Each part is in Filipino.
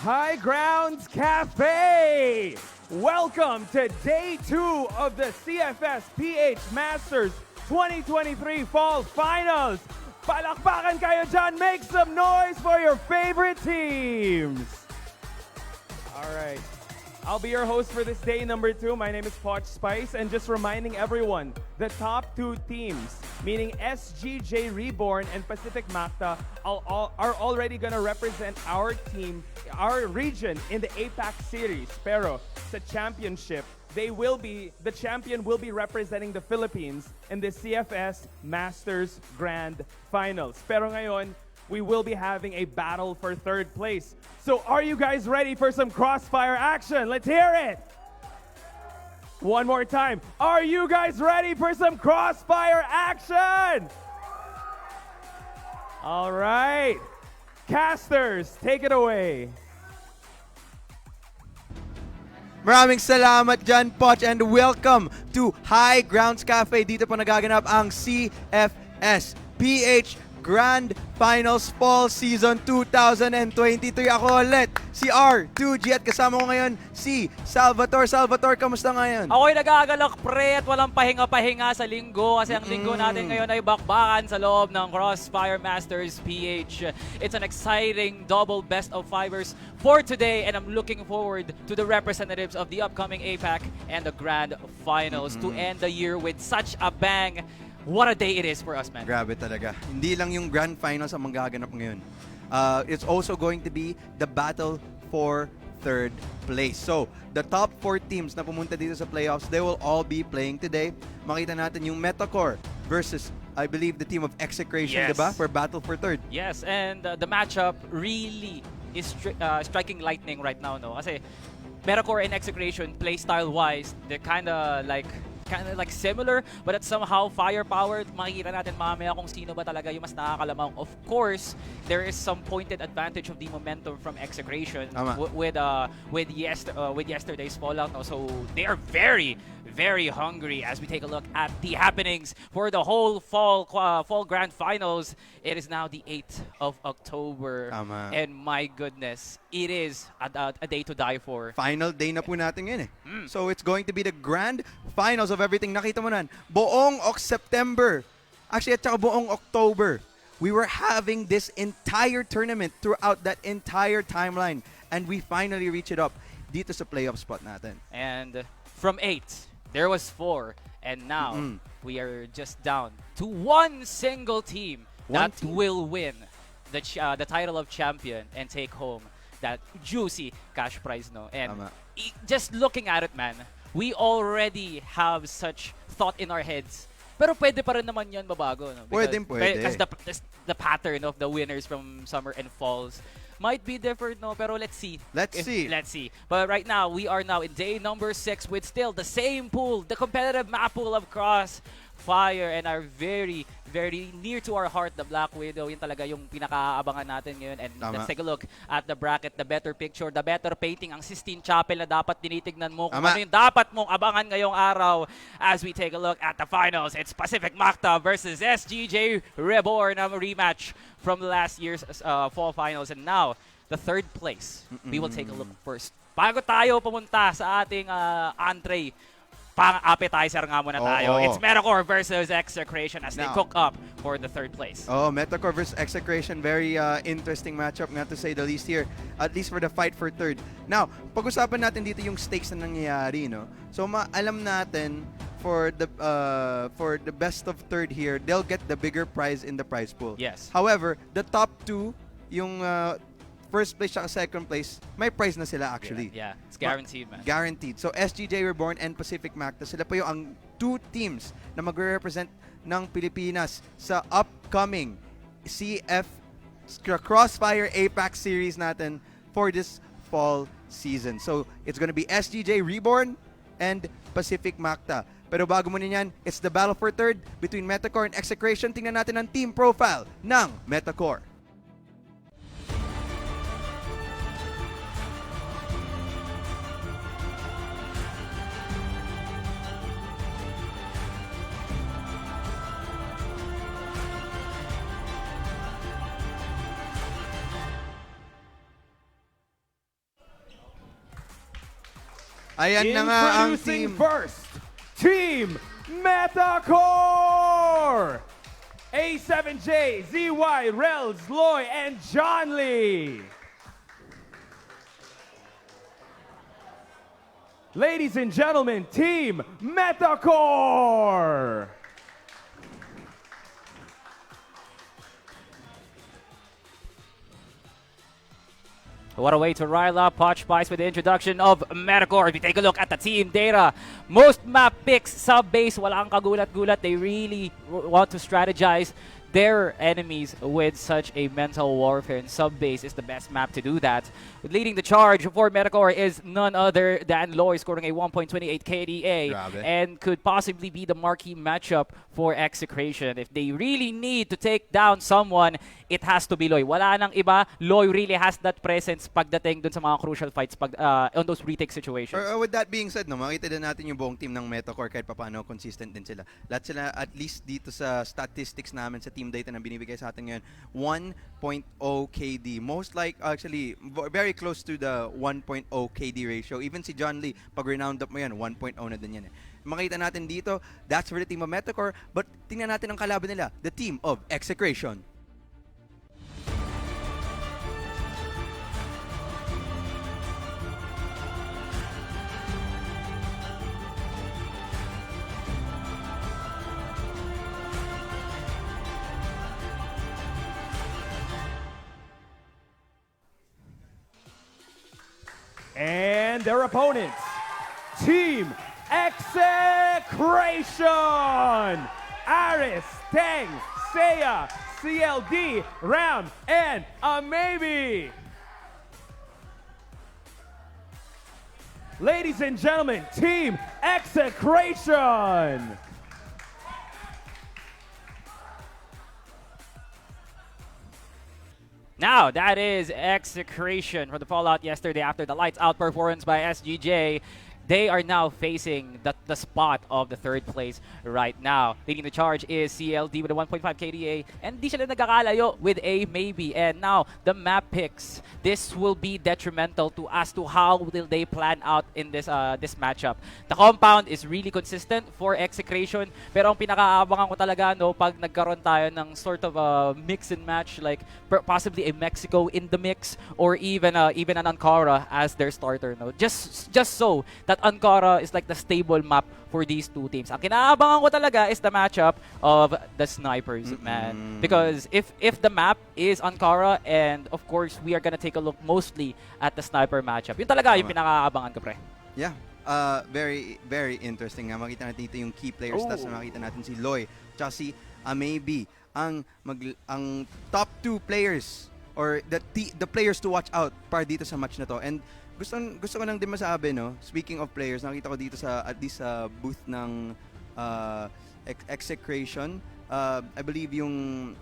High Grounds Cafe! Welcome to Day 2 of the CFS PH Masters 2023 Fall Finals! Palakpakan kayo dyan! Make some noise for your favorite teams! Alright, I'll be your host for this day number 2. My name is Poch Spice, and just reminding everyone, the top 2 teams, meaning SGJ Reborn and Pacific Macta, are already gonna represent our team, our region in the APAC series. Pero sa championship, the champion will be representing the Philippines in the CFS Masters Grand Finals. Pero ngayon, we will be having a battle for 3rd place. So are you guys ready for some crossfire action? Let's hear it! One more time. Are you guys ready for some crossfire action? All right. Casters, take it away. Maraming salamat dyan, Poch, and welcome to High Grounds Cafe. Dito po nagaganap ang CFS PH Grand Finals Fall Season 2023. Ako ulit, si R2G, at kasama ko ngayon si Salvatore. Salvatore, kamusta ngayon? Ako'y nagagalak, pre, at walang pahinga-pahinga sa linggo kasi ang linggo natin ngayon ay bakbakan sa loob ng Crossfire Masters PH. It's an exciting double best of fivers for today, and I'm looking forward to the representatives of the upcoming APAC and the Grand Finals to end the year with such a bang. What a day it is for us, man. Grabe talaga. Hindi lang yung Grand Finals ang manggaganap ngayon. It's also going to be the battle for 3rd place. So, the top 4 teams na pumunta dito sa playoffs, they will all be playing today. Makita natin yung Metacore versus, I believe, the team of Execration, Yes. diba? For battle for 3rd. Yes, and the matchup really is striking lightning right now, no? Kasi Metacore and Execration, playstyle-wise, they're kind of like similar, but at somehow firepower. Makikita natin mamaya kung sino ba talaga yung mas nakakalamang. Of course, there is some pointed advantage of the momentum from Execration with yesterday's fallout. No? So they are very, very hungry as we take a look at the happenings for the whole fall grand finals. It is now the 8th of October. And my goodness, it is a day to die for. Final day na po natin yun eh. So it's going to be the grand finals of everything. Nakita mo na, buong September, actually at saka buong October, we were having this entire tournament throughout that entire timeline, and we finally reach it up dito sa playoff spot natin. And from 8, there was 4, and now we are just down to one single team that will win the title of champion and take home that juicy cash prize, no? And just looking at it, man, we already have such thought in our heads. Pero pwede pa rin naman yan mabago, no? Pwede. Because the pattern of the winners from summer and falls might be different, no? Pero let's see. Let's see. But right now, we are now in day number 6 with still the same pool, the competitive map pool of Crossfire, and are very, very near to our heart, the Black Widow. Yun talaga yung pinakaabangan natin ngayon. And let's take a look at the bracket, the better picture, the better painting, ang Sistine Chapel na dapat tinitignan mo. Kung ano yung dapat mong abangan ngayong araw as we take a look at the finals. It's Pacific Macta versus SGJ Reborn, a rematch from last year's fall finals. And now, the 3rd place. We will take a look first. Bago tayo pumunta sa ating entree, pang-appetizer nga muna tayo. It's Metacore versus Execration as they cook up for the 3rd place. Metacore versus Execration, very interesting matchup nga to say the least here, at least for the fight for 3rd. Now, pag-usapan natin dito yung stakes na nangyayari, no? So, alam natin for the best of 3rd here, they'll get the bigger prize in the prize pool. Yes. However, the top 2, yung first place at second place, may prize na sila actually. Yeah, it's guaranteed, man. Guaranteed. So SGJ Reborn and Pacific Macta, sila pa yung ang 2 teams na magre-represent ng Pilipinas sa upcoming CF Crossfire APAC series natin for this fall season. So it's gonna be SGJ Reborn and Pacific Macta. Pero bago mo niyan, it's the battle for 3rd between Metacore and Execration. Tingnan natin ang team profile ng Metacore. Ayan na nga ang Introducing team. first, Team Metacore! A7J, ZY, Rels, Loy, and John Lee. Ladies and gentlemen, Team Metacore! What a way to rile up Bo5 with the introduction of Metacore. If you take a look at the team data, most map picks sub-base, walang kagulat-gulat. They really want to strategize their enemies with such a mental warfare, and sub-base is the best map to do that. Leading the charge for Metacore is none other than Loy, scoring a 1.28 KDA, and could possibly be the marquee matchup for Execration. If they really need to take down someone, it has to be Loy. Wala nang iba. Loy really has that presence pagdating dun sa mga crucial fights on those retake situations. With that being said, no, makita din natin yung buong team ng Metacore kahit paano consistent din sila. Lahat sila, at least dito sa statistics namin sa team data na binibigay sa atin ngayon, 1.0 KD. Most actually, very close to the 1.0 KD ratio. Even si John Lee, pag renound up mo yan, 1.0 na din yan eh. Makita natin dito, that's for the team of Metacore, but tingnan natin ang kalaban nila, the team of Execration. And their opponents, Team Execration! Aris, Tang, Seiya, CLD, Ram, and a maybe! Ladies and gentlemen, Team Execration! Now, that is Execration from the fallout yesterday after the lights out performance by SGJ. They are now facing the spot of the third place right now. Leading the charge is CLD with a 1.5 KDA, and di sila nagkakalayo with a maybe. And now, the map picks. This will be detrimental to as to how will they plan out in this this matchup. The compound is really consistent for Execration, pero ang pinakaabangan ko talaga pag nagkaroon tayo ng sort of a mix and match, like possibly a Mexico in the mix, or even an Ankara as their starter. Just so that Ankara is like the stable map for these two teams. Ang kinaabangan ko talaga is the matchup of the snipers, man. Because if the map is Ankara, and of course we are gonna take a look mostly at the sniper matchup. Yun talaga yung pinakaabangan ko, pre. Yeah. Very, very interesting. Makita natin dito yung key players. Tapos makita natin si Loy tsaka si Maybe. Ang top 2 players or the players to watch out para dito sa match na to. And gusto ko lang din masabi, speaking of players, nakita ko dito at least sa booth ng Execration, I believe yung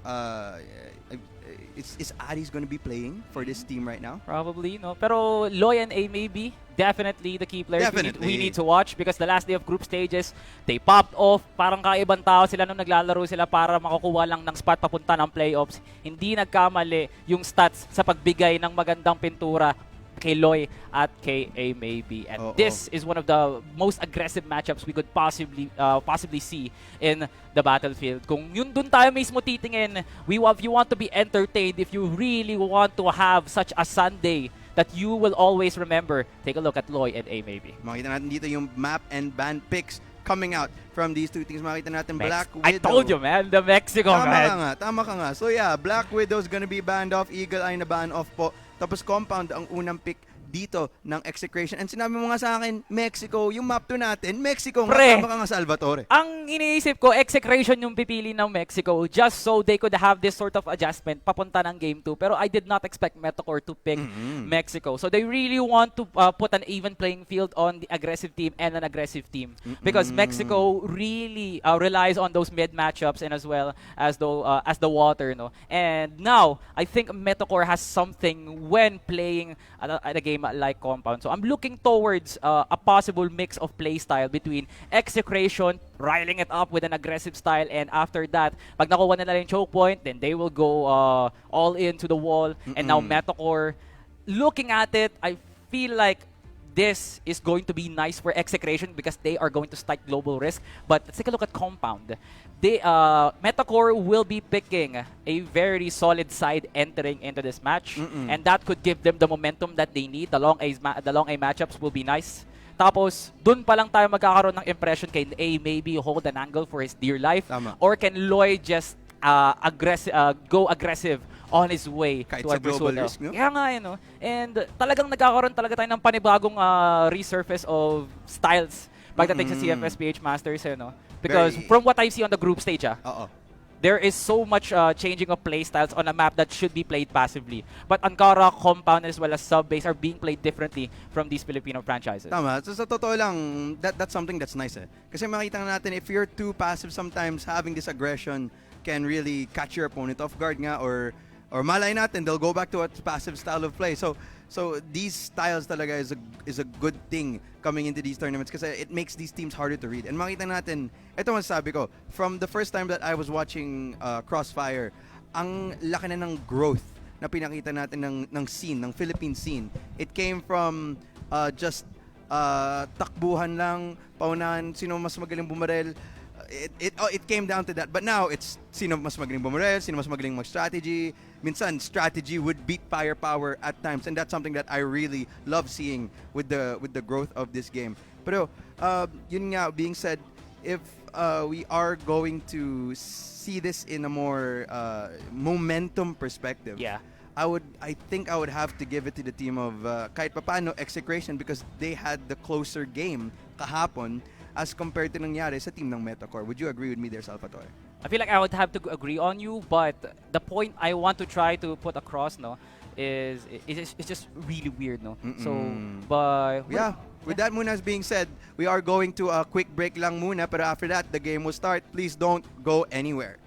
is Ari's gonna be playing for this team right now? Probably, no. Pero Loy and A maybe definitely the key players we need to watch, because the last day of group stages, they popped off. Parang kaibang tao sila nung naglalaro sila para makakuha lang ng spot papunta ng playoffs. Hindi nagkamali yung stats sa pagbigay ng magandang pintura kay Loy at kay A maybe, and this is one of the most aggressive matchups we could possibly see in the battlefield. Kung yun dun tayo mismo titingin, if you want to be entertained, if you really want to have such a Sunday that you will always remember, take a look at Loy and A maybe. Makita natin dito yung map and ban picks coming out from these two teams. Makita natin Black Widow. I told you, man, the Mexico, man. Tama ka nga. So yeah, Black Widow is gonna be banned off, Eagle Eye na ban off po. Tapos Compound ang unang pick dito ng Execration. And sinabi mo nga sa akin, Mexico, yung map 2 natin, Mexico, tama ka nga Salvatore. Ang iniisip ko, Execration yung pipili ng Mexico just so they could have this sort of adjustment papunta ng Game 2. Pero I did not expect Metacore to pick Mexico. So they really want to put an even playing field on the aggressive team and an aggressive team. Because Mexico really relies on those mid matchups and as well as the water. And now, I think Metacore has something when playing at a game like Compound. So I'm looking towards a possible mix of play style between Execration, riling it up with an aggressive style, and after that, pag nakuha nila yung choke point, then they will go all into the wall. And now Metacore, looking at it, I feel like this is going to be nice for Execration because they are going to strike global risk. But let's take a look at Compound. They, Metacore will be picking a very solid side entering into this match, and that could give them the momentum that they need. The long A matchups will be nice. Tapos, dun pa lang tayo magkakaroon ng impression kay A maybe hold an angle for his dear life, or can Lloyd just go aggressive on his way kahit to sa global risk, no? Kaya nga, you know. And talagang nagkakaroon talaga tayo ng panibagong resurface of styles pagdating sa CFS/PH Masters, you know. Because from what I see on the group stage, there is so much changing of play styles on a map that should be played passively. But Ankara, Compound, as well as Sub-Base are being played differently from these Filipino franchises. Tama. So, sa totoo lang, that's something that's nice eh. Kasi makita natin, if you're too passive sometimes, having this aggression can really catch your opponent off guard nga, or malay natin, they'll go back to a passive style of play. So these styles talaga is a good thing coming into these tournaments kasi it makes these teams harder to read. And makita natin, ito masasabi ko, from the first time that I was watching Crossfire, ang laki na ng growth na pinakita natin ng scene, ng Philippine scene. It came from just takbuhan lang, paunahan, sino mas magaling bumarel. It came down to that. But now, it's sino mas magaling bumarel, sino mas magaling mag-strategy. Minsan, strategy would beat firepower at times. And that's something that I really love seeing with the growth of this game. Pero, yun nga, being said, if we are going to see this in a more momentum perspective, I think I would have to give it to the team of kahit papano Execration because they had the closer game kahapon as compared to nangyari sa team ng Metacore. Would you agree with me there, Salvatore? I feel like I would have to agree on you, but the point I want to try to put across, no, is it's just really weird, no. So, but yeah. With that muna being said, we are going to a quick break lang muna, pero after that, the game will start. Please don't go anywhere.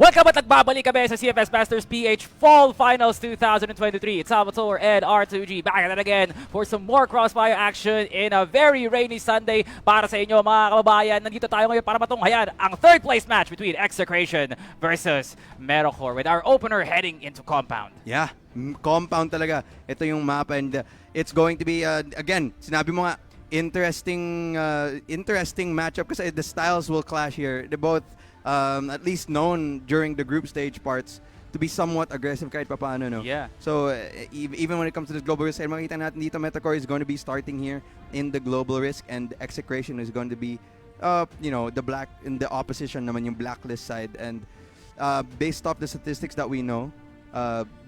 Welcome at nagbabalik kami sa CFS Masters PH Fall Finals 2023. It's Salvatore and R2G back at it again for some more crossfire action in a very rainy Sunday para sa inyo mga kababayan. Nandito tayo ngayon para matunghayan ang third place match between Execration versus Metacore with our opener heading into Compound. Yeah, Compound talaga. Ito yung map and it's going to be, again, sinabi mo nga, interesting matchup kasi the styles will clash here. They're both at least known during the group stage parts to be somewhat aggressive kahit papaano, no? Yeah. So, even when it comes to this global risk, makita natin dito, Metacore is going to be starting here in the global risk and Execration is going to be, the black, in the opposition naman yung blacklist side. And based off the statistics that we know,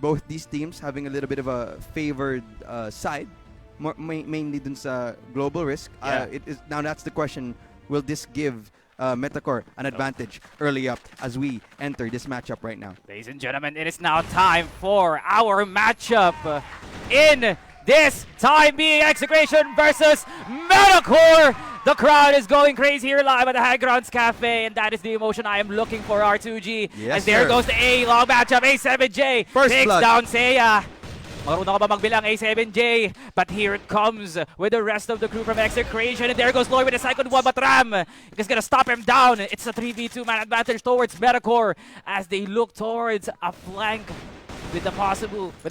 both these teams having a little bit of a favored side, mainly dun sa global risk. Yeah. Now that's the question, will this give Metacore an advantage early up as we enter this matchup right now? Ladies and gentlemen, it is now time for our matchup in this time being Execration versus Metacore. The crowd is going crazy here live at the High Grounds Cafe, and that is the emotion I am looking for, R2G. Yes, as there sir. goes the A, long matchup, A7J First takes blood. down Seiya. Marunong ka ba magbilang A7J? But here it comes with the rest of the crew from Execration. And there goes Lloyd with the second one, but Ram is gonna stop him down. It's a 3v2 man advantage towards Metacore as they look towards a flank with a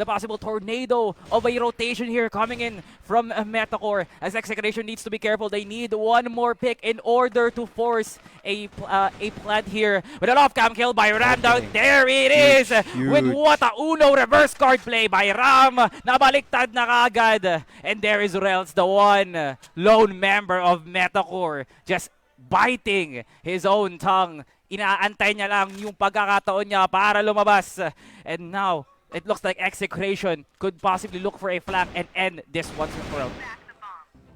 possible tornado of a rotation here coming in from Metacore. As Execration needs to be careful, they need one more pick in order to force a plant here. With an off-cam kill by Ram down. There it is! Huge. With what a uno reverse card play by Ram. Nabaliktad na kaagad. And there is Rels, the one lone member of Metacore, just biting his own tongue. Inaantay niya lang yung pagkakataon niya para lumabas. And now, it looks like Execration could possibly look for a flank and end this once and for all.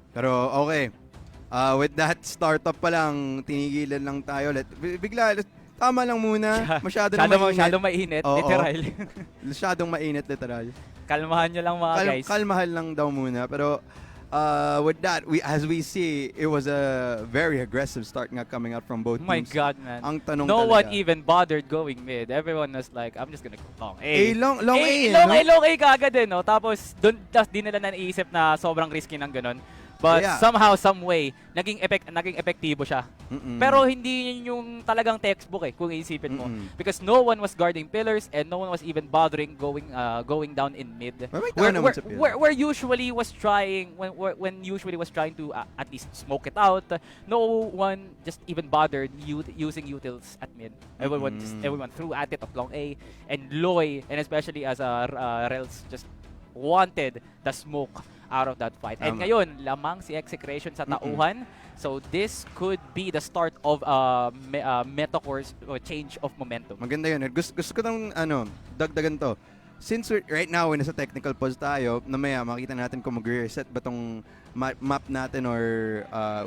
Pero okay, with that startup pa lang, tinigilan lang tayo. Tama lang muna. Masyadong mainit, Oo. literal. Masyadong mainit, literal. Kalmahan nyo lang mga guys. Kalmahan lang daw muna. Pero with that, as we see, it was a very aggressive start nga coming out from both Oh my teams. God, man. Ang tanong No talaga, one even bothered going mid. Everyone was like, I'm just gonna go long A. long A, Long A kagad din, no? Tapos, di nila naiisip na sobrang risky ng ganun. But Yeah. somehow, some way, naging epektibo siya. Pero hindi yun yung talagang textbook kung iisipin mo. Because no one was guarding pillars and no one was even bothering going down in mid. Where usually was trying when usually was trying to at least smoke it out, no one just even bothered using utils at mid. Everyone threw at it of long A, and Loy, and especially as Rels, just wanted the smoke out of that fight. And ngayon, lamang si Execration sa tauhan. So this could be the start of Metacore's change of momentum. Maganda yun. Gusto ko nang dagdagan to. Since right now, nasa technical pause tayo, namaya makita natin kung mag-reset ba tong map natin or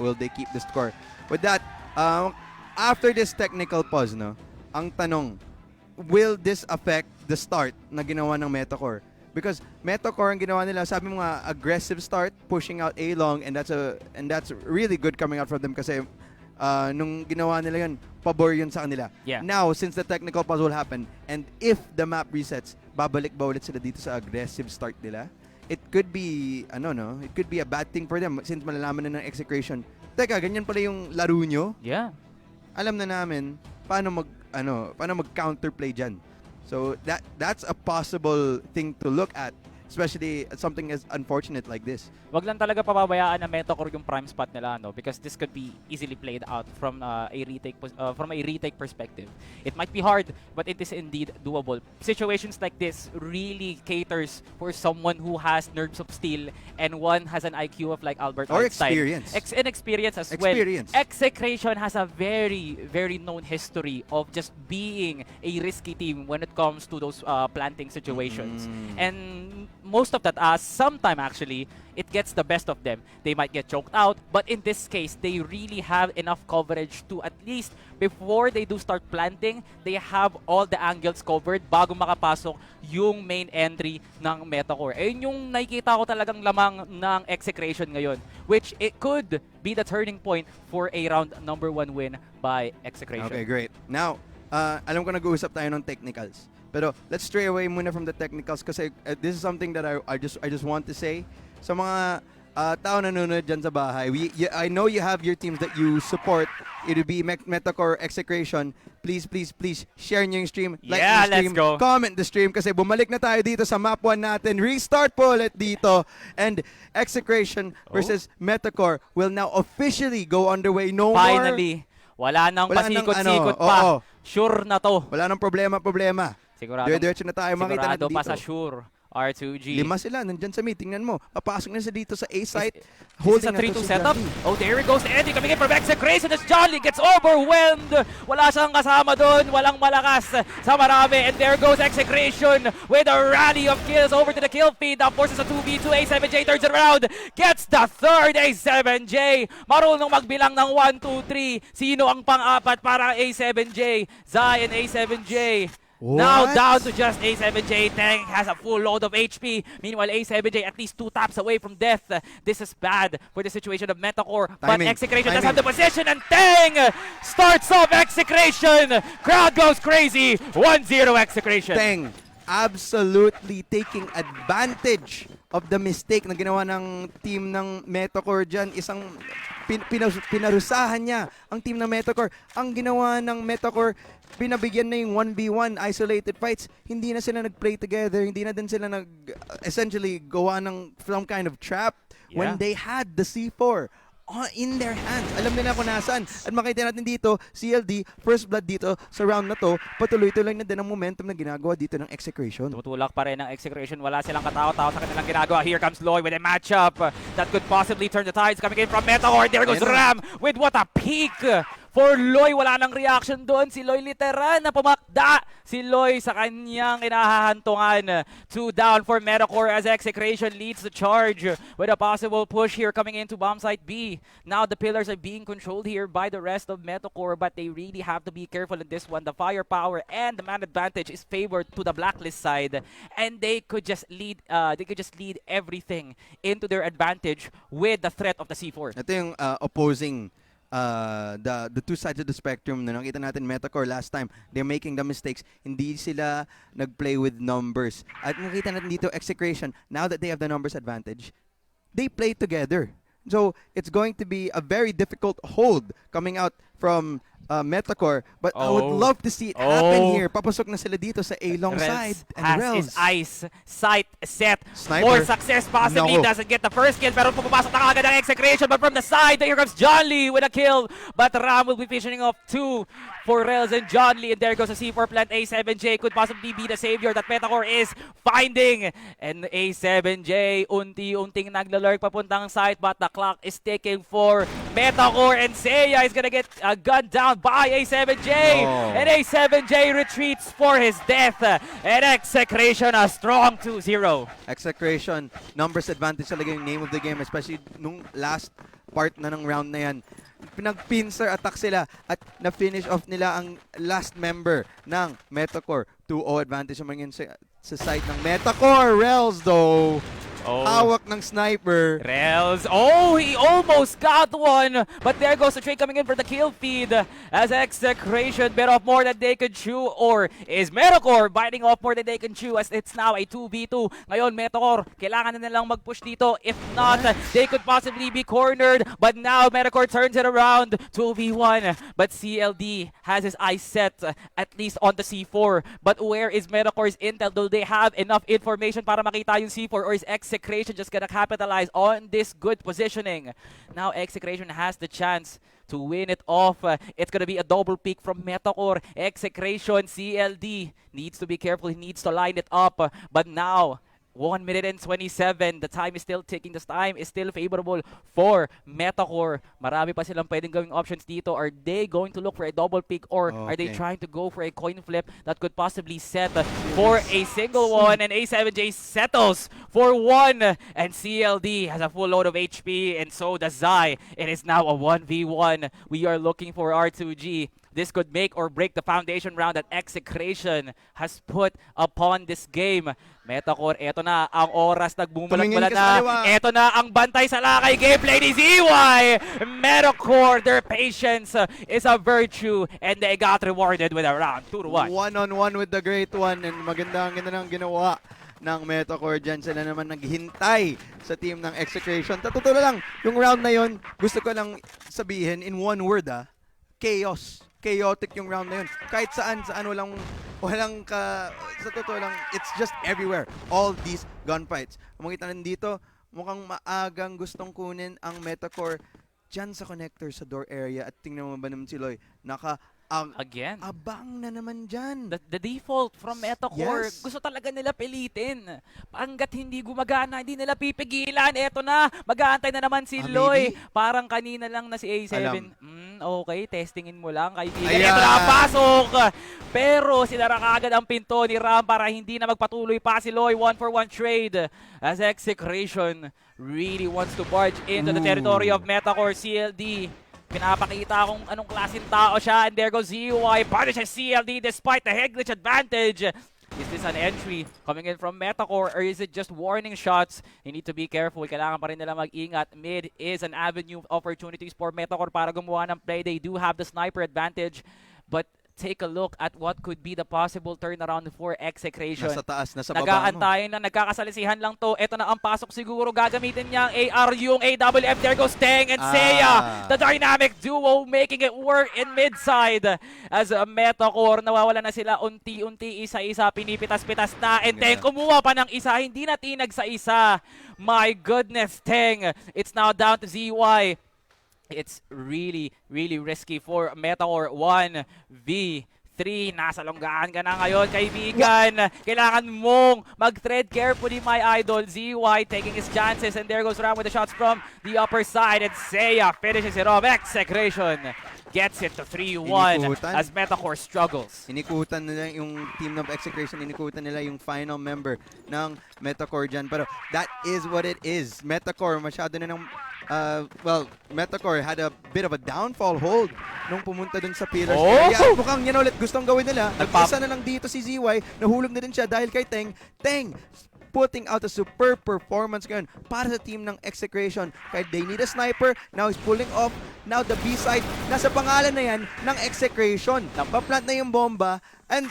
will they keep the score. With that, after this technical pause, ang tanong, will this affect the start na ginawa ng Metacore? Because Metacore ang ginawa nila, sabi mo nga, aggressive start, pushing out A long, and that's really good coming out from them kasi nung ginawa nila yun, pabor yun sa kanila. Yeah. Now, since the technical pause will happen, and if the map resets, babalik ba ulit sila dito sa aggressive start nila? It could be, it could be a bad thing for them since malalaman na ng Execration. Teka, ganyan pala yung laro nyo? Yeah. Alam na namin paano mag-counterplay dyan. So that's a possible thing to look at, especially something as unfortunate like this. Wag lang talaga pababayaan na Metacore yung prime spot nila, because this could be easily played out from a retake perspective. It might be hard, but it is indeed doable. Situations like this really caters for someone who has nerves of steel and one has an IQ of like Albert Einstein. Experience. Experience as well. Execration has a very, very known history of just being a risky team when it comes to those planting situations. And most of that, sometime actually, it gets the best of them. They might get choked out, but in this case, they really have enough coverage to at least, before they do start planting, they have all the angles covered bago makapasok yung main entry ng Metacore. Ayun yung nakikita ko talagang lamang ng Execration ngayon, which it could be the turning point for a round number 1 win by Execration. Okay, great. Now, alam ko nag-uusap tayo ng technicals. Pero let's stray away muna from the technicals kasi this is something that I just want to say sa mga tao na nanonood dyan sa bahay. I know you have your teams that you support. It would be Metacore, Execration. Please share nyo yung stream. Like the stream. Let's go. Comment the stream kasi bumalik na tayo dito sa map 1 natin. Restart po ulit dito. And Execration versus Metacore will now officially go underway. No Finally. Wala nang pasikot-sikot pa. Sure na to. Wala nang problema. Diretso na tayo. Makita natin Sigurado dito. pa sa sure. R2G. 5 sila, nandyan sa meeting. Tingnan mo, papasok na sila dito sa A site. Holding a 3-2 setup. Oh, there it goes. Eddie coming in from Execration as Johnny gets overwhelmed. Wala siyang kasama doon. Walang malakas sa marami. And there goes Execration with a rally of kills over to the kill feed. Now forces a 2v2. A7J turns it around. Gets the third A7J. Marunong magbilang ng 1, 2, 3. Sino ang pang-apat para A7J? Zai and A7J. What? Now down to just A7J. Tang has a full load of HP. Meanwhile, A7J at least 2 taps away from death. This is bad for the situation of Metacore. But Execration does have the position and Tang starts off Execration. Crowd goes crazy. 1-0 Execration. Tang absolutely taking advantage of the mistake na ginawa ng team ng Metacore dyan. Isang pinarusahan niya ang team ng Metacore. Ang ginawa ng Metacore, pinabigyan na yung 1v1 isolated fights. Hindi na sila nag-play together. Hindi na din sila essentially gawa ng some kind of trap when they had the C4 in their hands. Alam nila kung nasaan. At makita natin dito, CLD, first blood dito sa round na to, patuloy-tuloy na din ang momentum na ginagawa dito ng Execration. Tutulak pa rin ang Execration. Wala silang katawa-tawa sa kanilang ginagawa. Here comes Loy with a matchup that could possibly turn the tides coming in from Metacore. There goes Ram with what a peak for Loy. Wala nang reaction doon. Si Loy literal na pumakda. Si Loy sa kanyang inahahantungan. 2 down for Metacore as Execration leads the charge with a possible push here coming into bomb site B. Now the pillars are being controlled here by the rest of Metacore, but they really have to be careful in this one. The firepower and the man advantage is favored to the blacklist side, and they could just lead everything into their advantage with the threat of the C4. Ito yung opposing the two sides of the spectrum na nakita natin Metacore last time. They're making the mistakes. Hindi sila nagplay with numbers. At nakita natin dito Execration, now that they have the numbers advantage, they play together. So it's going to be a very difficult hold coming out from Metacore, but I would love to see it happen here. Papasok na sila dito sa A-long side. And has his eyes sight set for success. Possibly doesn't get the first kill, pero pumapasok na agad ang Execration. But from the side, here comes John Lee with a kill. But Ram will be finishing off 2 for Rels and John Lee. And there goes a C4 plant. A7J could possibly be the savior that Metacore is finding. And A7J unti-unting naglalurk papuntang side, but the clock is ticking for Metacore. And Seiya is gonna get gunned down by A7J. And A7J retreats for his death. And Execration a strong 2-0. Execration, numbers advantage talaga yung name of the game, especially nung last part na ng round na yan. Pinag-pincer attack sila at na-finish off nila ang last member ng Metacore. 2-0 advantage naman yun sa side ng Metacore. Rels though, hawak ng sniper. Rels, he almost got one, but there goes the trade coming in for the kill feed as Execration bit off more than they could chew, or is Metacore biting off more than they can chew as it's now a 2v2. Ngayon, Metacore, kailangan na nilang mag-push dito. If not, they could possibly be cornered, but now Metacore turns it around, 2v1, but CLD has his eyes set at least on the C4. But where is Metacore's intel? Do they have enough information para makita yung C4, or is Execration just gonna capitalize on this good positioning? Now Execration has the chance to win it off. It's gonna be a double pick from Metacore. Execration, CLD needs to be careful. He needs to line it up. But now 1 minute and 27. The time is still ticking. The time is still favorable for Metacore. Marami pa silang pwedeng gawing options dito. Are they going to look for a double pick, or are they trying to go for a coin flip that could possibly set for a single one? And A7J settles for 1. And CLD has a full load of HP, and so does Zai. It is now a 1v1. We are looking for R2G. this could make or break the foundation round that Execration has put upon this game. Metacore, eto na ang oras, nagbumalat-balat na. Eto na ang bantay sa lakay gameplay ni ZY. Metacore, their patience is a virtue and they got rewarded with a round 2-1. One-on-one with the great one, and maganda ang ginawa ng Metacore dyan. Sila naman naghintay sa team ng Execration. Totoo lang, yung round na yun, gusto ko lang sabihin in one word, chaos. Chaotic yung round na yun. Kahit saan walang sa totoo lang, it's just everywhere. All these gunfights. Makita natin dito, mukhang maagang gustong kunin ang Metacore dyan sa connector sa door area. At tingnan mo ba naman si Loy, Again, abang na naman dyan. The default from Metacore, gusto talaga nila pilitin. Hanggat hindi gumagana, hindi nila pipigilan. Eto na, mag-aantay na naman si Loy. Maybe. Parang kanina lang na si A7. Okay, testingin mo lang, kaibigan. Ayan. Eto na, pasok! Pero sinara kaagad ang pinto ni Ram para hindi na magpatuloy pa si Loy. 1-for-1 trade as Execration really wants to barge into the territory of Metacore. CLD, pinapakita kung anong klaseng tao siya, and there goes ZY, punishes CLD despite the head glitch advantage. Is this an entry coming in from Metacore, or is it just warning shots? You need to be careful. Kailangan pa rin nila mag-ingat. Mid is an avenue of opportunities for Metacore para gumawa ng play. They do have the sniper advantage, but take a look at what could be the possible turnaround for Execration. Nasa taas, nasa baba mo. Nag-aantayin na, nagkakasalisihan lang to. Ito na ang pasok siguro. Gagamitin niya ang AR, yung AWF. There goes Teng and Seiya. The dynamic duo making it work in mid-side. As Metacore, nawawala na sila unti-unti, isa-isa. Pinipitas-pitas na. And Teng kumuha pa ng isa. Hindi na tinag sa isa. My goodness, Teng. It's now down to ZY. It's really, really risky for Metacore. 1v3. Nasa longgaan ka na ngayon, kaibigan. Kailangan mong mag-tread carefully, my idol. ZY taking his chances, and there goes Ram with the shots from the upper side. And Seiya finishes it off. Execration gets it to 3-1 as Metacore struggles. Inikutan nila yung team ng Execration, inikutan nila yung final member ng Metacore dyan. Pero that is what it is. Metacore, masyado na ng Metacore had a bit of a downfall hold nung pumunta dun sa Pillars area. Mukhang yan ulit gustong gawin nila. Nag-isa na lang dito si ZY. Nahulog na din siya dahil kay Teng. Teng putting out a superb performance ngayon para sa team ng Execration. Kahit they need a sniper, now he's pulling off. Now the B-side, nasa pangalan na yan ng Execration. Napaplant na yung bomba. And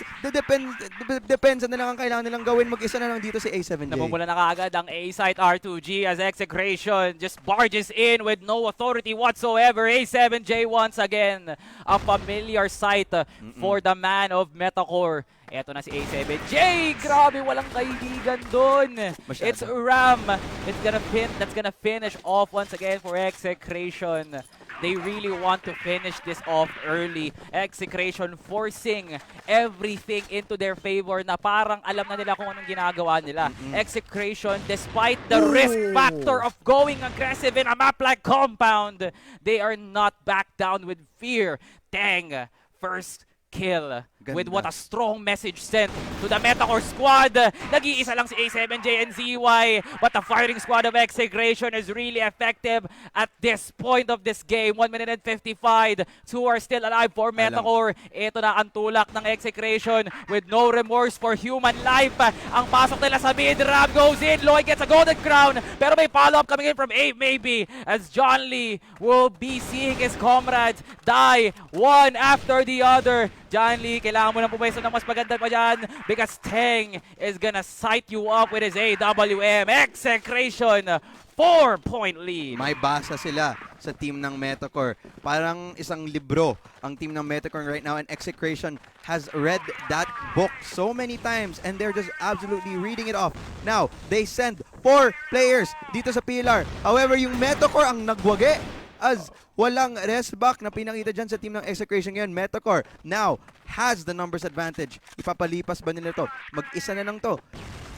depends na lang ang kailangan nilang gawin. Mag-isa na lang dito si A7J. Namumula na kaagad ang A-site R2G as Execration just barges in with no authority whatsoever. A7J once again, a familiar sight for the man of Metacore. Eto na si A7J. Grabe, walang kaibigan doon. It's Ram. That's gonna finish off once again for Execration. They really want to finish this off early. Execration forcing everything into their favor na parang alam na nila kung anong ginagawa nila. Execration, despite the risk factor of going aggressive in a map like Compound, they are not back down with fear. Teng, first kill. With what a strong message sent to the Metacore squad. Nag-iisa lang si A7J and ZY, but the firing squad of Execration is really effective at this point of this game. 1 minute and 55. Two are still alive for Metacore. Ito na ang tulak ng Execration with no remorse for human life. Ang pasok nila sa mid, Ram goes in. Lloyd gets a golden crown, pero may follow-up coming in from A maybe, as John Lee will be seeing his comrades die one after the other. John Lee, kailangan mo nang pumesto ng mas maganda pa dyan because Teng is gonna sight you up with his AWM. Execration, 4-point lead. May basa sila sa team ng Metacore. Parang isang libro ang team ng Metacore right now, and Execration has read that book so many times and they're just absolutely reading it off. Now, they send 4 players dito sa Pillar. However, yung Metacore ang nagwagi as walang rest back na pinakita dyan sa team ng Execration ngayon. Metacore now has the numbers advantage. Ipapalipas ba nila to? Mag-isa na lang to.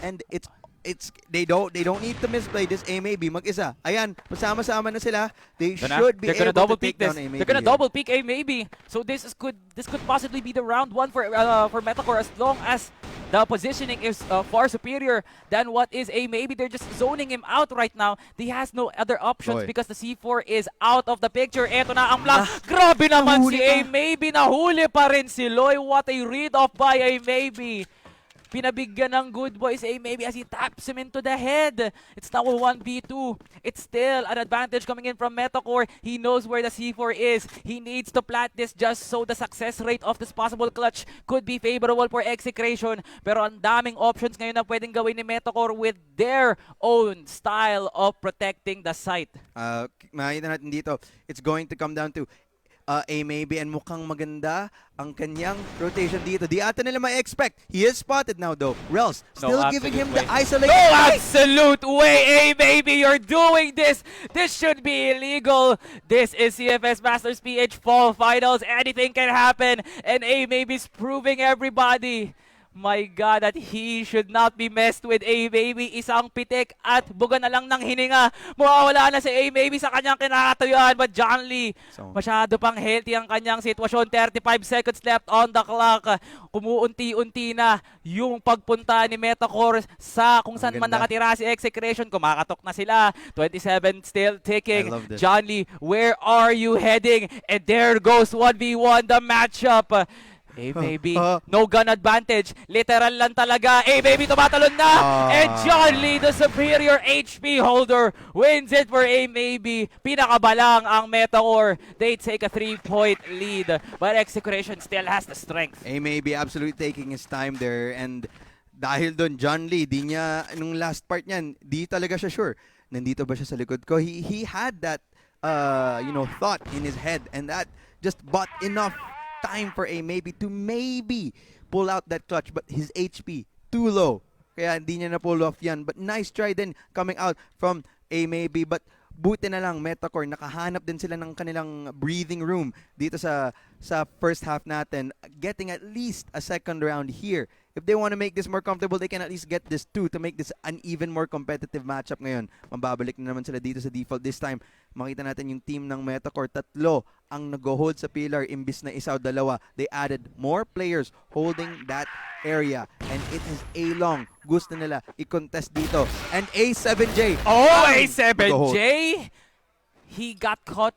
And it's they don't need to misplay this A maybe mag-isa. Ayan, masama-sama na sila. They should be able to take down A maybe. They're gonna double pick A maybe. So this could possibly be the round one for Metacore, as long as the positioning is far superior than what is A maybe. They're just zoning him out right now. He has no other options because the C4 is out of the picture. Eto na ang plan. Grabe naman si A maybe. Nahuli pa rin si Loy. What a read off by A maybe. Pinabigyan ng good boys A maybe as he taps him into the head. It's now a 1v2. It's still an advantage coming in from Metacore. He knows where the C4 is. He needs to plant this just so the success rate of this possible clutch could be favorable for Execration. Pero ang daming options ngayon na pwedeng gawin ni Metacore with their own style of protecting the site. Makita natin dito, it's going to come down to A maybe, and mukhang maganda ang kanyang rotation dito. Di ata nila ma-expect. He is spotted now though. Rels still giving him the isolation. No absolute way, A maybe, you're doing this. This should be illegal. This is CFS Masters PH Fall Finals. Anything can happen, and A maybe's proving everybody. My God, that he should not be messed with A maybe. Isang pitik at buga na lang ng hininga. Mawawala na si A maybe sa kanyang kinakatuyuan. But John Lee, masyado pang healthy ang kanyang sitwasyon. 35 seconds left on the clock. Kumuunti-unti na yung pagpunta ni Metacore sa kung saan man nakatira si Execration. Kumakatok na sila. 27 still ticking. John Lee, where are you heading? And there goes 1v1 the matchup. A maybe, no gun advantage. Literal lang talaga. A maybe tumatalon na. And John Lee, the superior HP holder, wins it for A maybe. Pinakabalang ang Metacore. They take a 3-point lead. But Execration still has the strength. A maybe absolutely taking his time there. And dahil doon, John Lee, di niya, nung last part niyan, di talaga siya sure. Nandito ba siya sa likod ko? He had that, thought in his head. And that just bought enough time for A maybe to pull out that clutch, but his HP too low, kaya hindi niya na pull off yan. But nice try then coming out from A maybe, but buti na lang Metacore nakahanap din sila ng kanilang breathing room dito sa first half natin, getting at least a second round here. If they want to make this more comfortable, they can at least get this 2 to make this an even more competitive matchup ngayon. Mababalik na naman sila dito sa default. This time, makita natin yung team ng Metacore. 3 ang nag-hold sa pillar imbis na isa o dalawa. They added more players holding that area. And it is A-Long. Gusto nila i-contest dito. And A7J. A7J? He got struck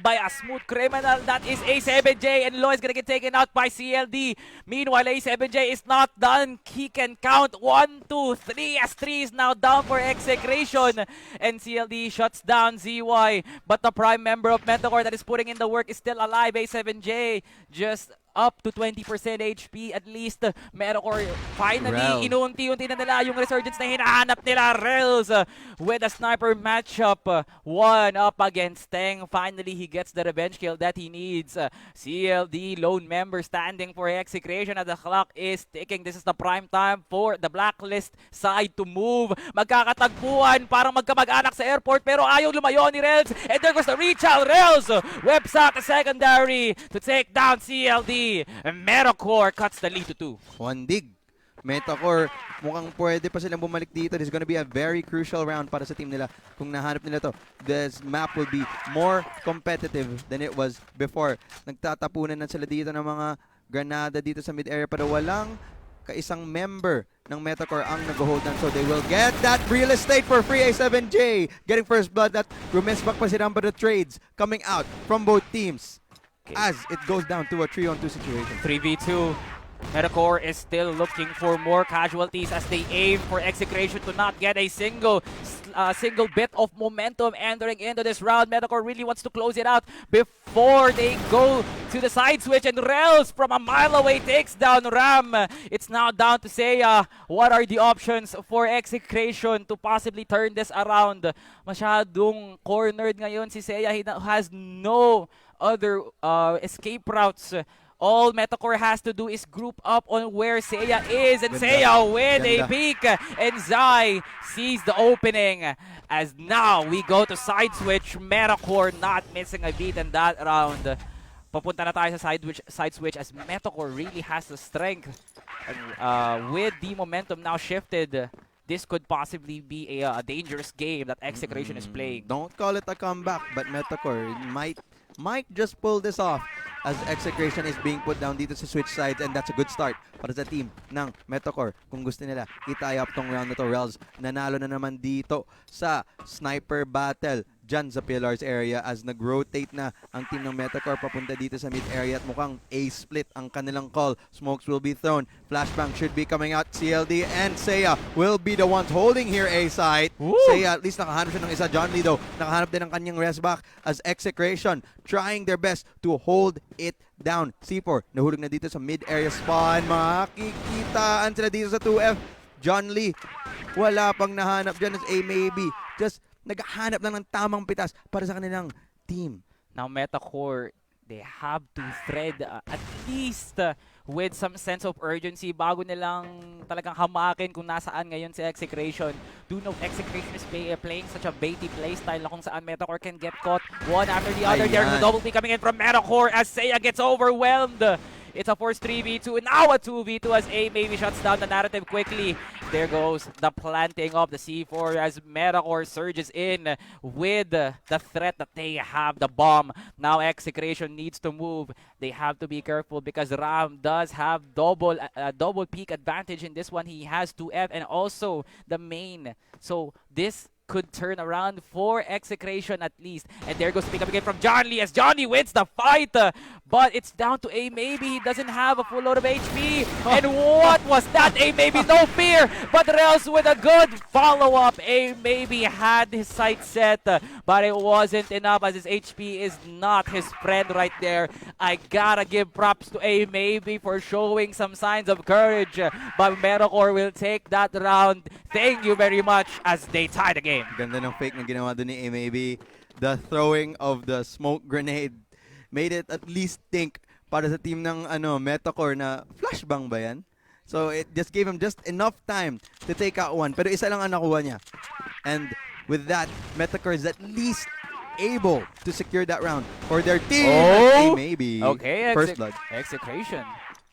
by a smooth criminal. That is A7J, and Loy is gonna get taken out by CLD. Meanwhile, A7J is not done. He can count 1, 2, 3, as 3 is now down for Execration. And CLD shuts down ZY. But the prime member of Metacore that is putting in the work is still alive. A7J just up to 20% HP at least. Metacore finally, inuunti-unti na nila yung resurgence na hinahanap nila. Rels with a sniper matchup. 1 up against Teng. Finally, he gets the revenge kill that he needs. CLD, lone member standing for Execration as the clock is ticking. This is the prime time for the Blacklist side to move. Magkakatagpuan, parang magkamag-anak sa airport, pero ayaw lumayo ni Rels. And there goes the reach out. Rels whips out the secondary to take down CLD. Metacore cuts the lead to 2. One dig. Metacore, mukhang pwede pa silang bumalik dito. This is gonna be a very crucial round para sa team nila. Kung nahanap nila to, this map will be more competitive than it was before. Nagtatapunan na sila dito ng mga granada dito sa mid-area, pero walang kaisang member ng Metacore ang nag-hold down. So they will get that real estate for free. A7J getting first blood. That Rumesbak pa si Ramba the trades coming out from both teams. As it goes down to a 3-on-2 situation. 3v2. Metacore is still looking for more casualties as they aim for Execration to not get a single bit of momentum entering into this round. Metacore really wants to close it out before they go to the side switch, and Rels from a mile away takes down Ram. It's now down to Seiya. What are the options for Execration to possibly turn this around? Masyadong cornered ngayon si Seiya. He has no other escape routes. All Metacore has to do is group up on where Seiya is, and Seiya with a peek, and Zai sees the opening. As now we go to side switch. Metacore not missing a beat in that round. Papunta na tayo sa side switch as Metacore really has the strength. And with the momentum now shifted, this could possibly be a dangerous game that Execration is playing. Don't call it a comeback, but Metacore might just pull this off as Execration is being put down dito sa switch sides, and that's a good start para sa team ng Metacore. Kung gusto nila i-tie up tong round na to, Rels nanalo na naman dito sa sniper battle dyan sa pillars area as nag-rotate na ang team ng Metacore papunta dito sa mid area at mukhang A-split ang kanilang call. Smokes will be thrown. Flashbang should be coming out. CLD and Seiya will be the ones holding here A-site. Seiya at least nakahanap siya ng isa. John Lee though, nakahanap din ng kanyang rest back as Execration trying their best to hold it down. C4 nahulog na dito sa mid area spawn. Makikitaan sila dito sa 2F. John Lee wala pang nahanap dyan as A maybe. Just naghahanap lang ng tamang pitas para sa kanilang team. Now Metacore, they have to thread at least with some sense of urgency bago nilang talagang hamakin kung nasaan ngayon si Execration. Do note Execration is playing such a baity playstyle na kung saan Metacore can get caught one after the other. There's a double pick coming in from Metacore as Seiya gets overwhelmed. It's a forced 3v2, now a 2v2 as A maybe shuts down the narrative quickly. There goes the planting of the C4 as Metacore surges in with the threat that they have, the bomb. Now Execration needs to move. They have to be careful because Ram does have double peak advantage in this one. He has 2F and also the main. So this could turn around for Execration at least. And there goes the pick up again from John Lee as John Lee wins the fight. But it's down to A maybe. He doesn't have a full load of HP. And what was that? A maybe, no fear. But Rels with a good follow-up. A maybe had his sight set. But it wasn't enough as his HP is not his friend right there. I gotta give props to A maybe for showing some signs of courage. But Metacore will take that round. Thank you very much as they tie the game. Ganda ng fake na ginawa doon ni maybe. The throwing of the smoke grenade made it at least think para sa team ng Metacore na flashbang ba yan? So it just gave him just enough time to take out one. Pero isa lang ang nakuha niya. And with that, Metacore is at least able to secure that round for their team. Oh! Maybe. Okay, First blood. Execration.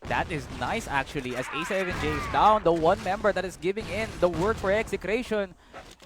That is nice actually as A7J is down. The one member that is giving in the work for Execration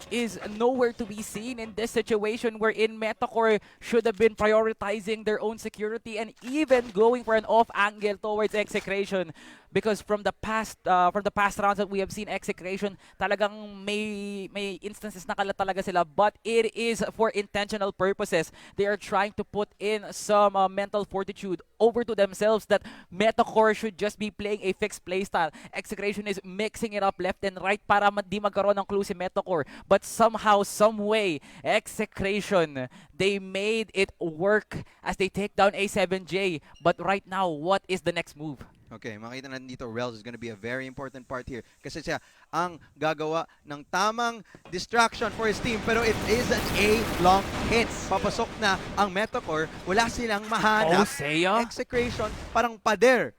is nowhere to be seen in this situation wherein Metacore should have been prioritizing their own security and even going for an off angle towards Execration. Because from the past rounds that we have seen Execration, talagang may instances na kala talaga sila, but it is for intentional purposes. They are trying to put in some mental fortitude over to themselves that Metacore should just be playing a fixed playstyle. Execration is mixing it up left and right para di magkaroon ng clue si Metacore. But somehow, some way, Execration, they made it work as they take down A7J. But right now, what is the next move? Okay, makita natin dito, Rels is gonna be a very important part here. Kasi siya ang gagawa ng tamang distraction for his team. Pero it is an A-long hit. Papasok na ang Metacore. Wala silang mahanap. Seiya? Execration, parang pader.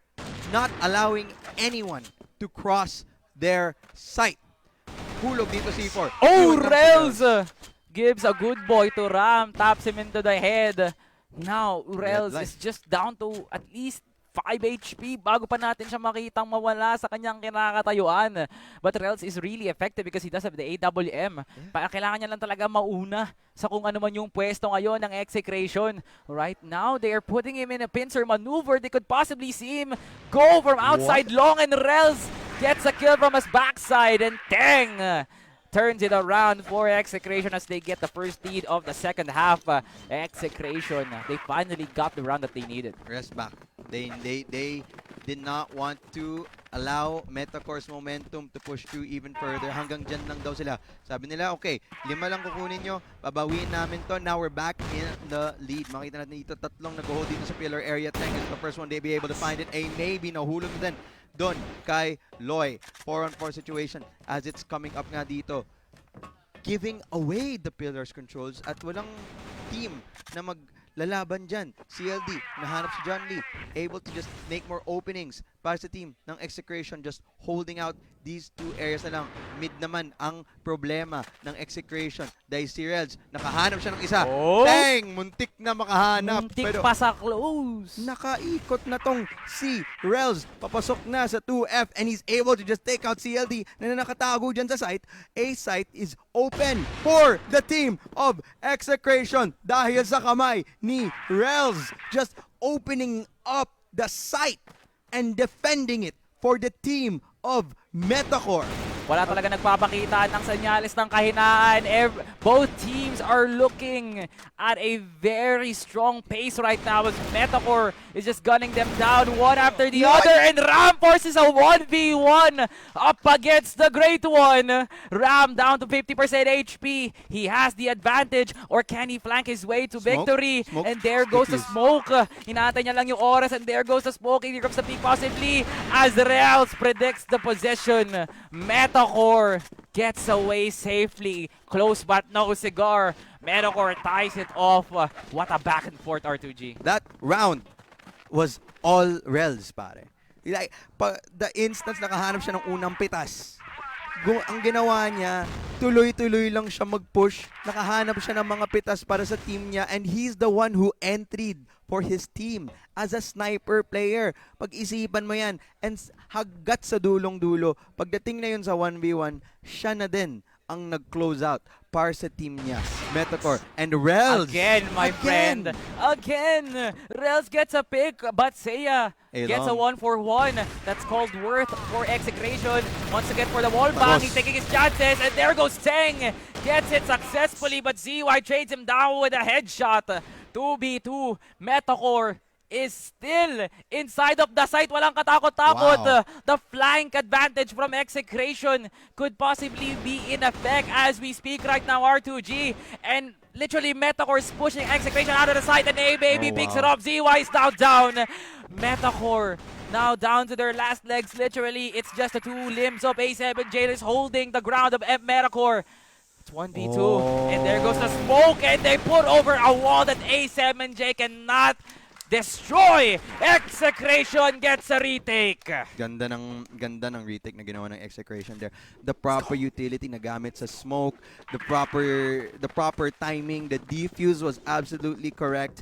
Not allowing anyone to cross their sight. Hulog dito C4. Oh, Rels gives a good boy to Ram. Taps him into the head. Now, Rels is just down to at least 5 HP bago pa natin siya makitang mawala sa kanyang kinakatayuan. But Rels is really effective because he does have the AWM. Kailangan niya lang talaga mauna sa kung ano man yung pwesto ngayon ng Execration. Right now, they are putting him in a pincer maneuver. They could possibly see him go from outside long, and Rels gets a kill from his backside, and dang! Turns it around for Execration as they get the first lead of the second half. Execration, they finally got the round that they needed. Rest back. They did not want to allow Metacore's momentum to push through even further. Hanggang dyan lang daw sila. Sabi nila, okay, 5 lang kukunin nyo, babawiin namin to. Now we're back in the lead. Makita natin dito, tatlong nag-hold dito sa pillar area. Teng is the first one they be able to find it. A maybe nahulog din doon kay Loy. 4-on-4 situation as it's coming up nga dito. Giving away the pillars controls at walang team na maglalaban dyan. CLD, nahanap si John Lee, able to just make more openings para sa team ng Execration, just holding out these two areas na lang. Mid naman ang problema ng Execration. Dahil si Rels, nakahanap siya ng isa. Oh! Teng! Muntik na makahanap. Muntik pero pa sa close. nakaikot na tong si Rels. Papasok na sa 2F and he's able to just take out CLD na nakatago dyan sa site. A site is open for the team of Execration dahil sa kamay ni Rels. Just opening up the site and defending it for the team of Metacore. Wala talaga nagpapakita ng senyales ng kahinaan. Both teams are looking at a very strong pace right now as Metacore is just gunning them down one after the other. And Ram forces a 1v1 up against the Great One. Ram down to 50% HP. He has the advantage, or can he flank his way to victory? Smoke. And there goes the smoke. Hinatay niya lang yung oras and there goes the smoke. Here comes the peak possibly as Reals predicts the possession. Metacore gets away safely. Close but no cigar. Metacore ties it off. What a back and forth R2G. That round was all Rels, pare. Like, the instance nakahanap siya ng unang pitas. Ang ginawa niya, tuloy-tuloy lang siya mag-push. Nakahanap siya ng mga pitas para sa team niya and he's the one who entered for his team as a sniper player. Pag-isipan mo yan. And haggat sa dulong-dulo, pagdating na yun sa 1v1, siya na din ang nag-close out para sa team niya, Metacore. And Rels! Again, my friend. Again! Rels gets a pick, but Seiya gets a 1-for-1. That's called worth for Execration. Once again for the wall bang, he's taking his chances, and there goes Teng. Gets it successfully, but ZY trades him down with a headshot. 2v2, Metacore is still inside of the site. Walang katakot-takot. Wow. The flank advantage from Execration could possibly be in effect as we speak right now, R2G. And literally, Metacore is pushing Execration out of the site, and A-Baby picks it up. ZY is now down. Metacore now down to their last legs. Literally, it's just the two limbs of A7J is holding the ground of Metacore. It's 1v2, and there goes the smoke, and they put over a wall that A7J cannot destroy. Execration gets a retake. Ganda ng retake na ginawa ng Execration there. The proper utility na gamit sa smoke, the proper timing, the defuse was absolutely correct.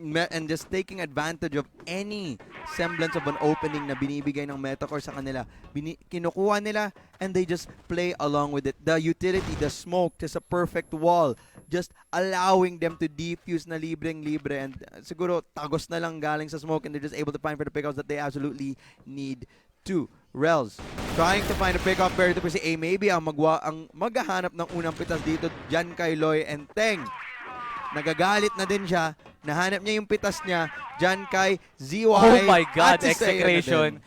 And just taking advantage of any semblance of an opening na binibigay ng Metacore sa kanila. Kinukuha nila and they just play along with it. The utility, the smoke, just a perfect wall. Just allowing them to defuse na libreng-libre. And siguro tagos na lang galing sa smoke and they're just able to find for the pickups that they absolutely need to. Rels trying to find a pickup pair to si A. Maybe ang maghahanap ng unang pitas dito dyan kay Loy and Teng. Nagagalit na din siya. Nahanap niya yung pitas niya dyan kay ZY. Oh my God, si Execration.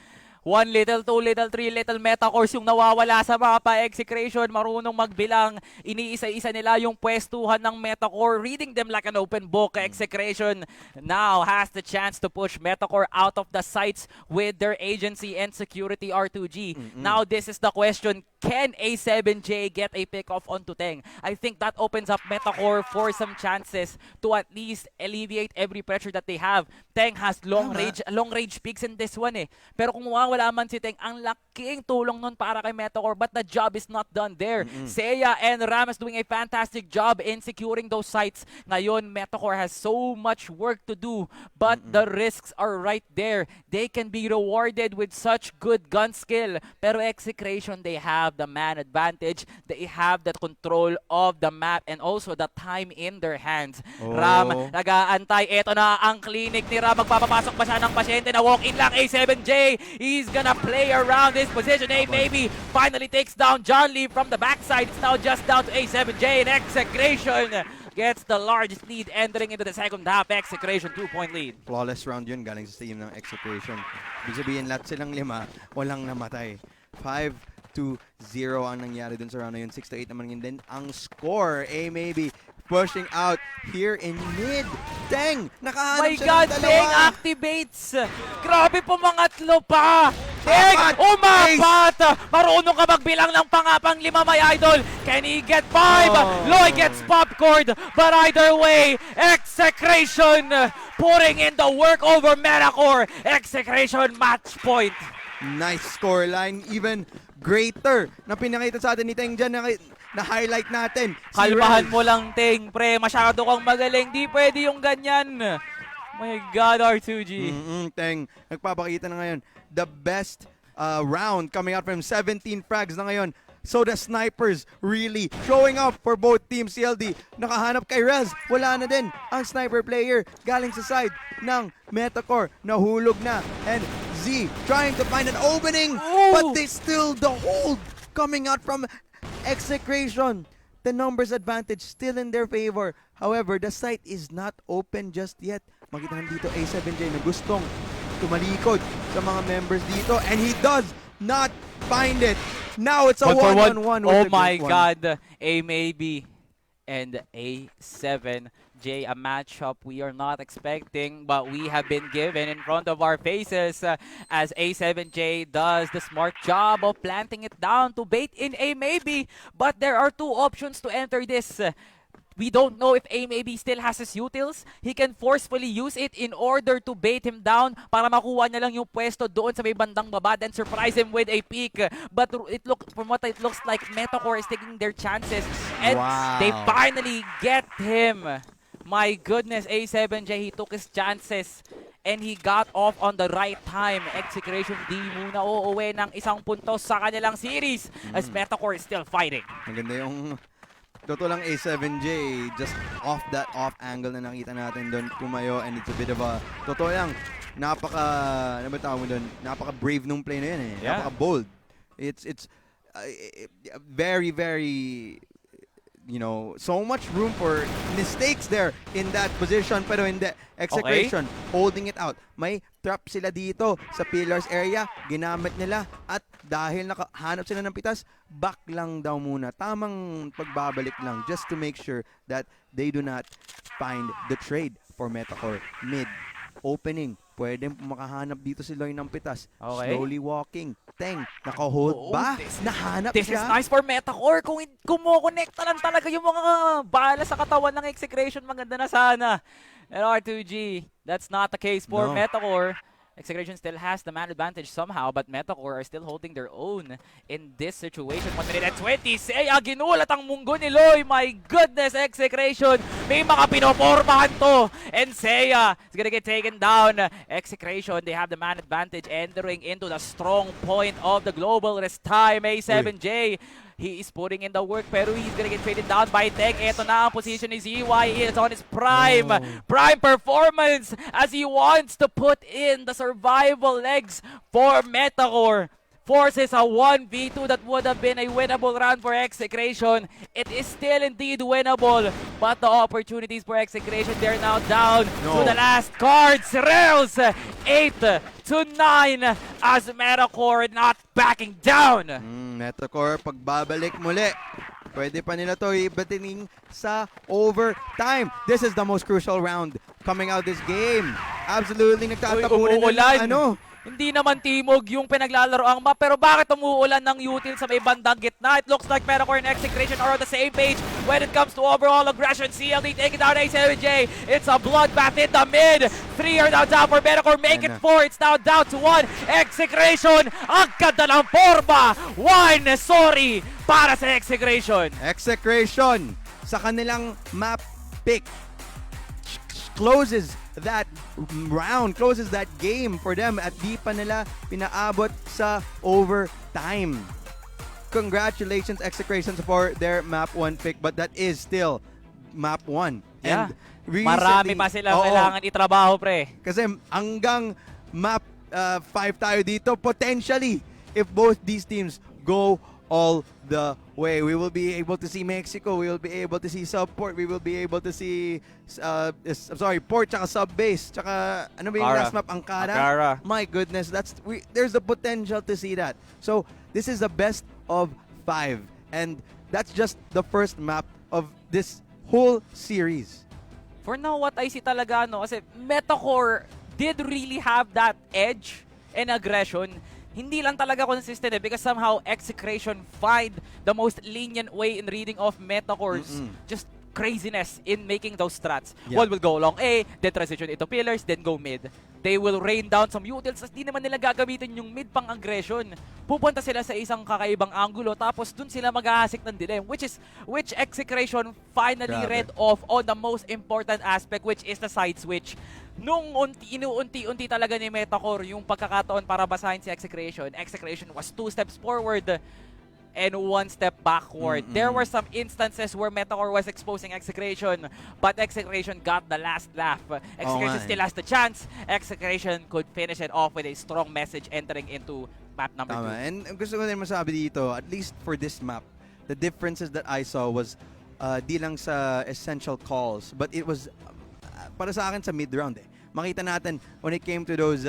1 little, 2 little, 3 little Metacores yung nawawala sa mapa. Execration, marunong magbilang. Iniisa-isa nila yung pwestuhan ng Metacore, reading them like an open book. Execration now has the chance to push Metacore out of the sights with their agency and security R2G. Now this is the question. Can A7J get a pick-off onto Teng? I think that opens up Metacore for some chances to at least alleviate every pressure that they have. Teng has long range picks in this one eh. Pero kung wala man si Teng, ang laking tulong nun para kay Metacore, but the job is not done there. Seiya and Ram is doing a fantastic job in securing those sites. Ngayon, Metacore has so much work to do, but the risks are right there. They can be rewarded with such good gun skill. Pero Execration, they have the man advantage. They have the control of the map and also the time in their hands. Ram, nag-aantay. Ito na ang clinic ni Ram. Magpapapasok ba siya ng pasyente na walk-in lang? A7J, he's gonna play around this position. Maybe finally takes down John Lee from the backside. It's now just down to A7J, and Execration gets the largest lead entering into the second half. Execration 2-point lead. Flawless round yun galing sa team ng Execration. Ibig sabihin lahat silang 5, walang namatay. 5-0 ang nangyari dun sa round na yun. 6-8 naman yun. Then ang score, maybe pushing out here in mid. Teng! Nakahanap siya ng dalawa. Teng activates. Grabe pumangatlo pa. Teng! Umapat! Marunong ka magbilang ng pang 5, my idol. Can he get 5? Loy gets popcorn. But either way, Execration putting in the work over Metacore. Execration match point. Nice scoreline. Even greater na pinakita sa atin ni Teng dyan na highlight natin. Kalmahan mo lang, Teng, pre. Masyado kang magaling. Di pwede yung ganyan. My God, R2G. Teng, nagpapakita na ngayon. The best round coming out from 17 frags na ngayon. So the snipers really showing up for both teams. CLD nakahanap kay Rez. Wala na din ang sniper player galing sa side ng Metacore. Nahulog na. And Z trying to find an opening. But they still the hold coming out from Execration. The numbers advantage still in their favor. However, the site is not open just yet. Makita nandito A7J na gustong tumalikod sa mga members dito. And he does not find it. Now it's a one-on-one. Oh my God. A maybe and A7J, a matchup we are not expecting, but we have been given in front of our faces as A7J does the smart job of planting it down to bait in A maybe. But there are two options to enter this. We don't know if A maybe still has his utils. He can forcefully use it in order to bait him down para makuha niya lang yung pwesto doon sa may bandang baba and surprise him with a peek. But from what it looks like, Metacore is taking their chances and they finally get him. My goodness, A7J, he took his chances and he got off on the right time. Execration di muna uuwi ng isang puntos sa kanilang series as Metacore is still fighting. Maganda yung totoo lang A7J, just off angle na nakita natin doon tumayo, and it's a bit of a, totoo lang, ano ba tawag mo doon? Napaka brave nung play na yun eh. Yeah. Napaka bold. It's very, very, you know, so much room for mistakes there in that position, pero in the Execration, holding it out. May trap sila dito sa pillars area, ginamit nila, at dahil nakahanap sila ng pitas, back lang daw muna. Tamang pagbabalik lang just to make sure that they do not find the trade for Metacore. Mid, opening, pwede makahanap dito si Loy ng pitas. Slowly walking. Teng, naka-hold ba? Nahanap this siya? This is nice for Metacore. Kung kumokonekta lang talaga yung mga bala sa katawan ng Execration, maganda na sana. And R2G, that's not the case for Metacore. Execration still has the man advantage somehow, but Metacore are still holding their own in this situation. 1 minute and 20. Seiya, ginulat ang munggo ni Loy. My goodness, Execration. May mga pinopormahan to. And Seiya is gonna get taken down. Execration, they have the man advantage entering into the strong point of the global rest time. A7J. He is putting in the work, pero he's gonna get traded down by Teng. Ito na ang position ni ZY. He is on his prime performance as he wants to put in the survival legs for Metacore. Forces a 1v2 that would have been a winnable round for Execration. It is still indeed winnable, but the opportunities for Execration, they're now down to the last cards. Rails 8-9 as Metacore not backing down. Metacore, pagbabalik muli. Pwede pa nila to ibatingin sa overtime. This is the most crucial round coming out this game. Absolutely nagtatapunan na Hindi naman timog yung pinaglalaro ang map, pero bakit umuulan ng util sa may bandang gitna? It looks like Metacore and Execration are on the same page when it comes to overall aggression. CLD taking down A7J. It's a bloodbath in the mid. 3 are now down for Metacore. Make it 4. It's now down to 1. Execration, ang ganda ng forma. 1, sorry, para sa Execration. Execration, sa kanilang map pick, closes that round, closes that game for them at di pa nila pinaabot sa overtime. Congratulations, Execration, for their map 1 pick, but that is still map 1. Yeah. And recently, marami pa sila kailangan itrabaho, pre. Kasi hanggang map 5 tayo dito, potentially, if both these teams go all the way. We will be able to see Mexico. We will be able to see Subport. We will be able to see, Port, tsaka Subbase, tsaka, ano ba yung last map? Ankara? My goodness, there's the potential to see that. So, this is the best of 5. And that's just the first map of this whole series. For now, what I see talaga, kasi Metacore did really have that edge and aggression. Hindi lang talaga consistent because somehow Execration find the most lenient way in reading of Metacore's just craziness in making those strats. Wall will go along A, then transition into pillars, then go mid. They will rain down some utils, tapos di naman nila gagamitin yung mid pang aggression. Pupunta sila sa isang kakaibang angulo, tapos dun sila mag-ahasik ng dilim, which Execration finally read off on the most important aspect, which is the side switch. Nung inuunti-unti talaga ni Metacore yung pagkakataon para basahin si Execration, Execration was 2 steps forward and 1 step backward. There were some instances where Metacore was exposing Execration, but Execration got the last laugh. Execration still has the chance. Execration could finish it off with a strong message entering into map number 2. And gusto ko din masabi dito, at least for this map, the differences that I saw was di lang sa essential calls, but it was para sa akin sa mid-round Makita natin when it came to those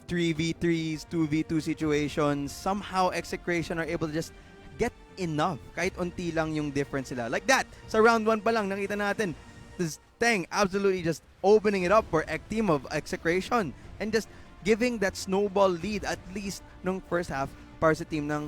3v3s, 2v2 situations, somehow Execration are able to just get enough. Kahit unti lang yung difference sila. Like that, sa round 1 pa lang, nakita natin, this thing absolutely just opening it up for team of Execration and just giving that snowball lead at least nung first half para sa team ng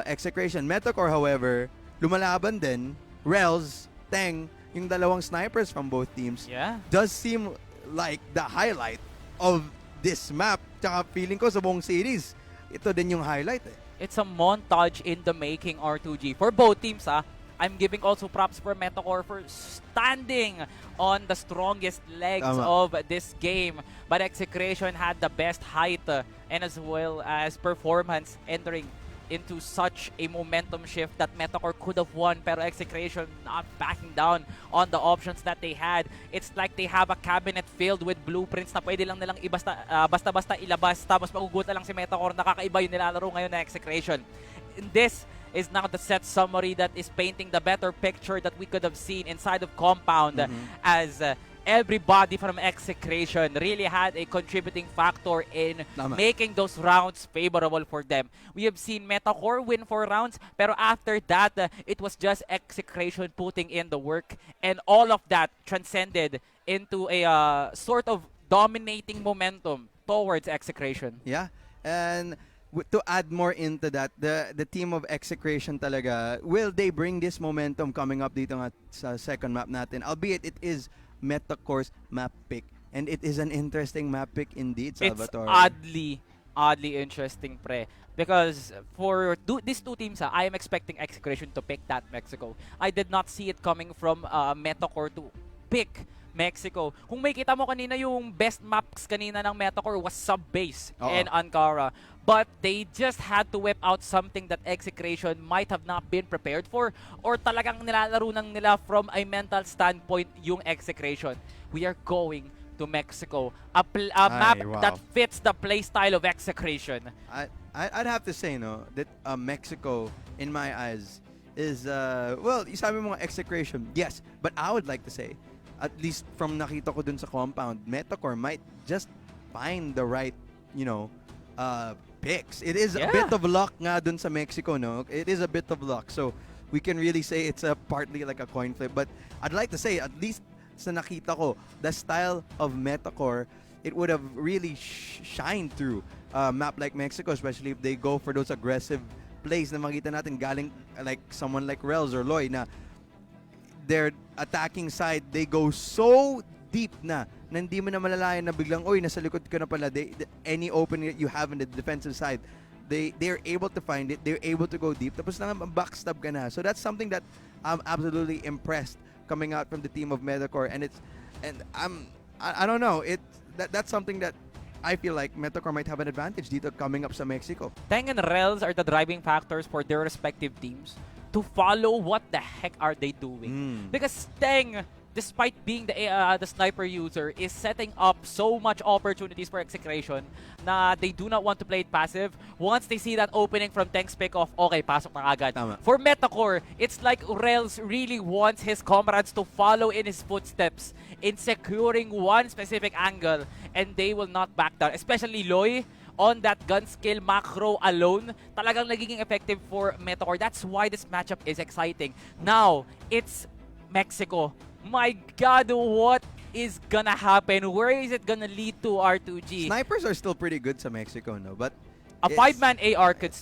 Execration. Metacore, however, lumalaban din. Rels, Teng, yung dalawang snipers from both teams, does seem like the highlight of this map. Tsaka feeling ko sa buong series, ito din yung highlight It's a montage in the making, R2G. For both teams, I'm giving also props for Metacore for standing on the strongest legs of this game. But Execration had the best height and as well as performance entering into such a momentum shift that Metacore could have won, pero Execration not backing down on the options that they had. It's like they have a cabinet filled with blueprints na pwede lang nilang basta-basta ilabas, tapos magugutan lang si Metacore. Nakakaiba yung nilalaro ngayon na Execration. And this is now the set summary that is painting the better picture that we could have seen inside of Compound as everybody from Execration really had a contributing factor in making those rounds favorable for them. We have seen Metacore win 4 rounds, pero after that, it was just Execration putting in the work, and all of that transcended into a sort of dominating momentum towards Execration. Yeah, and to add more into that, the team of Execration talaga, will they bring this momentum coming up dito nga sa second map natin? Albeit it is Metacore's map pick, and it is an interesting map pick indeed, Salvatore. It's oddly interesting, pre, because for these two teams, I am expecting Execration to pick that Mexico. I did not see it coming from Metacore to pick Mexico. Kung may kita mo kanina, yung best maps kanina ng Metacore was sub-base and Ankara. But they just had to whip out something that Execration might have not been prepared for, or talagang nilalaro ng nila from a mental standpoint yung Execration. We are going to Mexico. A map that fits the playstyle of Execration. I'd have to say, no, that Mexico, in my eyes, is, well, sabi mo nga Execration, yes. But I would like to say, at least from nakita ko dun sa Compound, Metacore might just find the right, picks. It is a bit of luck nga dun sa Mexico, no? It is a bit of luck. So, we can really say it's partly like a coin flip. But I'd like to say, at least sa nakita ko, the style of Metacore, it would have really shined through a map like Mexico, especially if they go for those aggressive plays na makita natin galing like someone like Rels or Loy na their attacking side, they go so deep na hindi mo na malalayan na biglang, oy, nasa likod ka na pala. Any opening that you have in the defensive side, they're able to find it. They're able to go deep. Tapos na backstab ka na. So that's something that I'm absolutely impressed coming out from the team of Metacore. And I don't know. That's something that I feel like Metacore might have an advantage dito coming up sa Mexico. Teng and Rels are the driving factors for their respective teams to follow what the heck are they doing. Because Teng, despite being the sniper user, is setting up so much opportunities for Execration na they do not want to play it passive. Once they see that opening from Teng's pick-off, okay, pasok na agad. For Metacore, it's like Rels really wants his comrades to follow in his footsteps in securing one specific angle, and they will not back down. Especially Loy, on that gun skill macro alone, talagang nagiging effective for Metacore. That's why this matchup is exciting. Now, it's Mexico. My God, what is gonna happen? Where is it gonna lead to, R2G? Snipers are still pretty good sa Mexico, no? But a 5-man AR could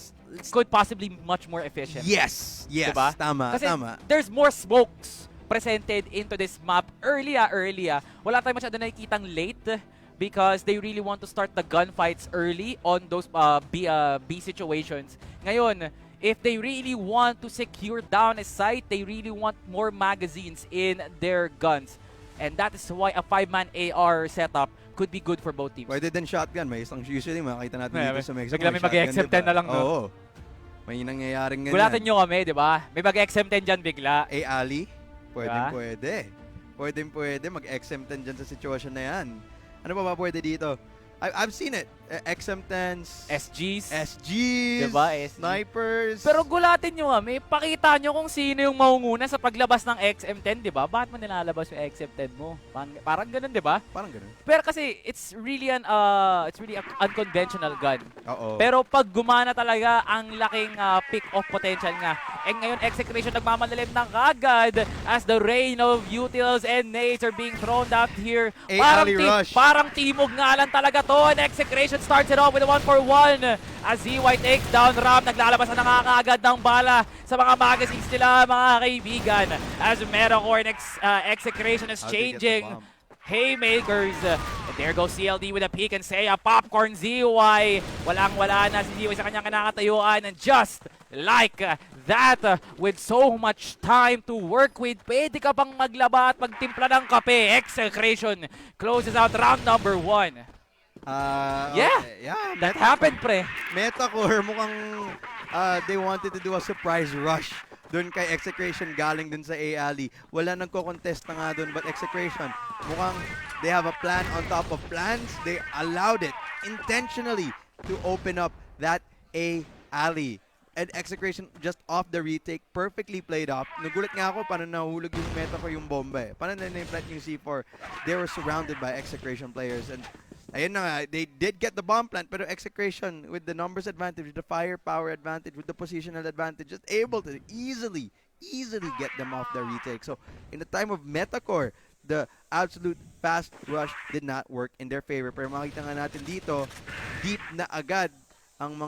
possibly be much more efficient. Yes, diba? Tama, Kasi tama. there's more smokes presented into this map early. Wala tayong masyado nakikitang late because they really want to start the gunfights early on those B situations. Ngayon, if they really want to secure down a site, they really want more magazines in their guns. And that is why a 5-man AR setup could be good for both teams. Pwede din shotgun. May isang usually makakita natin dito sa Mexico. Bigla may mag-XM10 na lang, no? Oo. May nangyayaring ganyan. Gulatin nyo kami, di ba? May mag-XM10 dyan bigla. Ali? Diba? Pwede mag-XM10 dyan sa sitwasyon na yan. Ano ba pwede dito? I've seen it. XM10s, SGs, diba? Snipers. Pero gulatin nyo kami, pakita nyo kung sino yung maunguna sa paglabas ng XM10, di ba? Bakit mo nilalabas yung XM10 mo? Parang ganun, di ba? Parang ganun. Pero kasi it's really an unconventional gun. Oo. Pero pag gumana talaga, ang laking pick-off potential nga. And ngayon, Execration nagmamalalim ng kagad as the rain of utils and nades are being thrown out here. Parang timog nga lang talaga to. And Execration starts it off with a 1-for-1 as ZY takes down Ram. Naglalabas na nakakaagad ng bala sa mga magazines nila, mga kaibigan. As Metacore and Execration is changing haymakers. And there goes CLD with a peek and say a popcorn ZY. Walang-wala na si ZY sa kanyang kinakatayuan. And just like that, with so much time to work with, pwede ka pang maglaba at magtimpla ng kape. Execration closes out round number 1. Yeah, that happened, pre. Metacore, mukhang they wanted to do a surprise rush dun kay Execration galing dun sa A-Alley. Wala nagko-contest na nga dun, but Execration, mukhang they have a plan on top of plans. They allowed it intentionally to open up that A-Alley. And Execration just off the retake, perfectly played up. Nagulat nga ako paano nahulog yung Metacore yung bomba eh. Paano na-implant yung C4? They were surrounded by Execration players. And ayun na nga, they did get the bomb plant, pero Execration with the numbers advantage, with the firepower advantage, with the positional advantage, just able to easily get them off the retake. So in the time of Metacore, the absolute fast rush did not work in their favor. Pero makita nga natin dito, deep na agad ang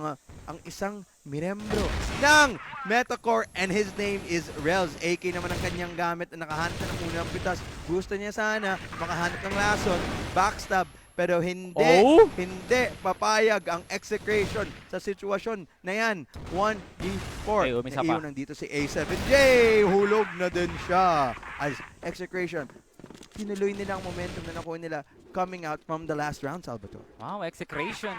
isang mirembro ng Metacore, and his name is Rels. AK naman ang kanyang gamit na nakahanap na ng unang pitas. Gusto niya sana makahanap ng lason, backstab, pero hindi papayag ang Execration sa sitwasyon na yan. 1v4. Naiwan nandito si A7J. Hulog na din siya. As Execration, tinuloy nila ang momentum na nakuha nila coming out from the last round, Salvatore. Wow, Execration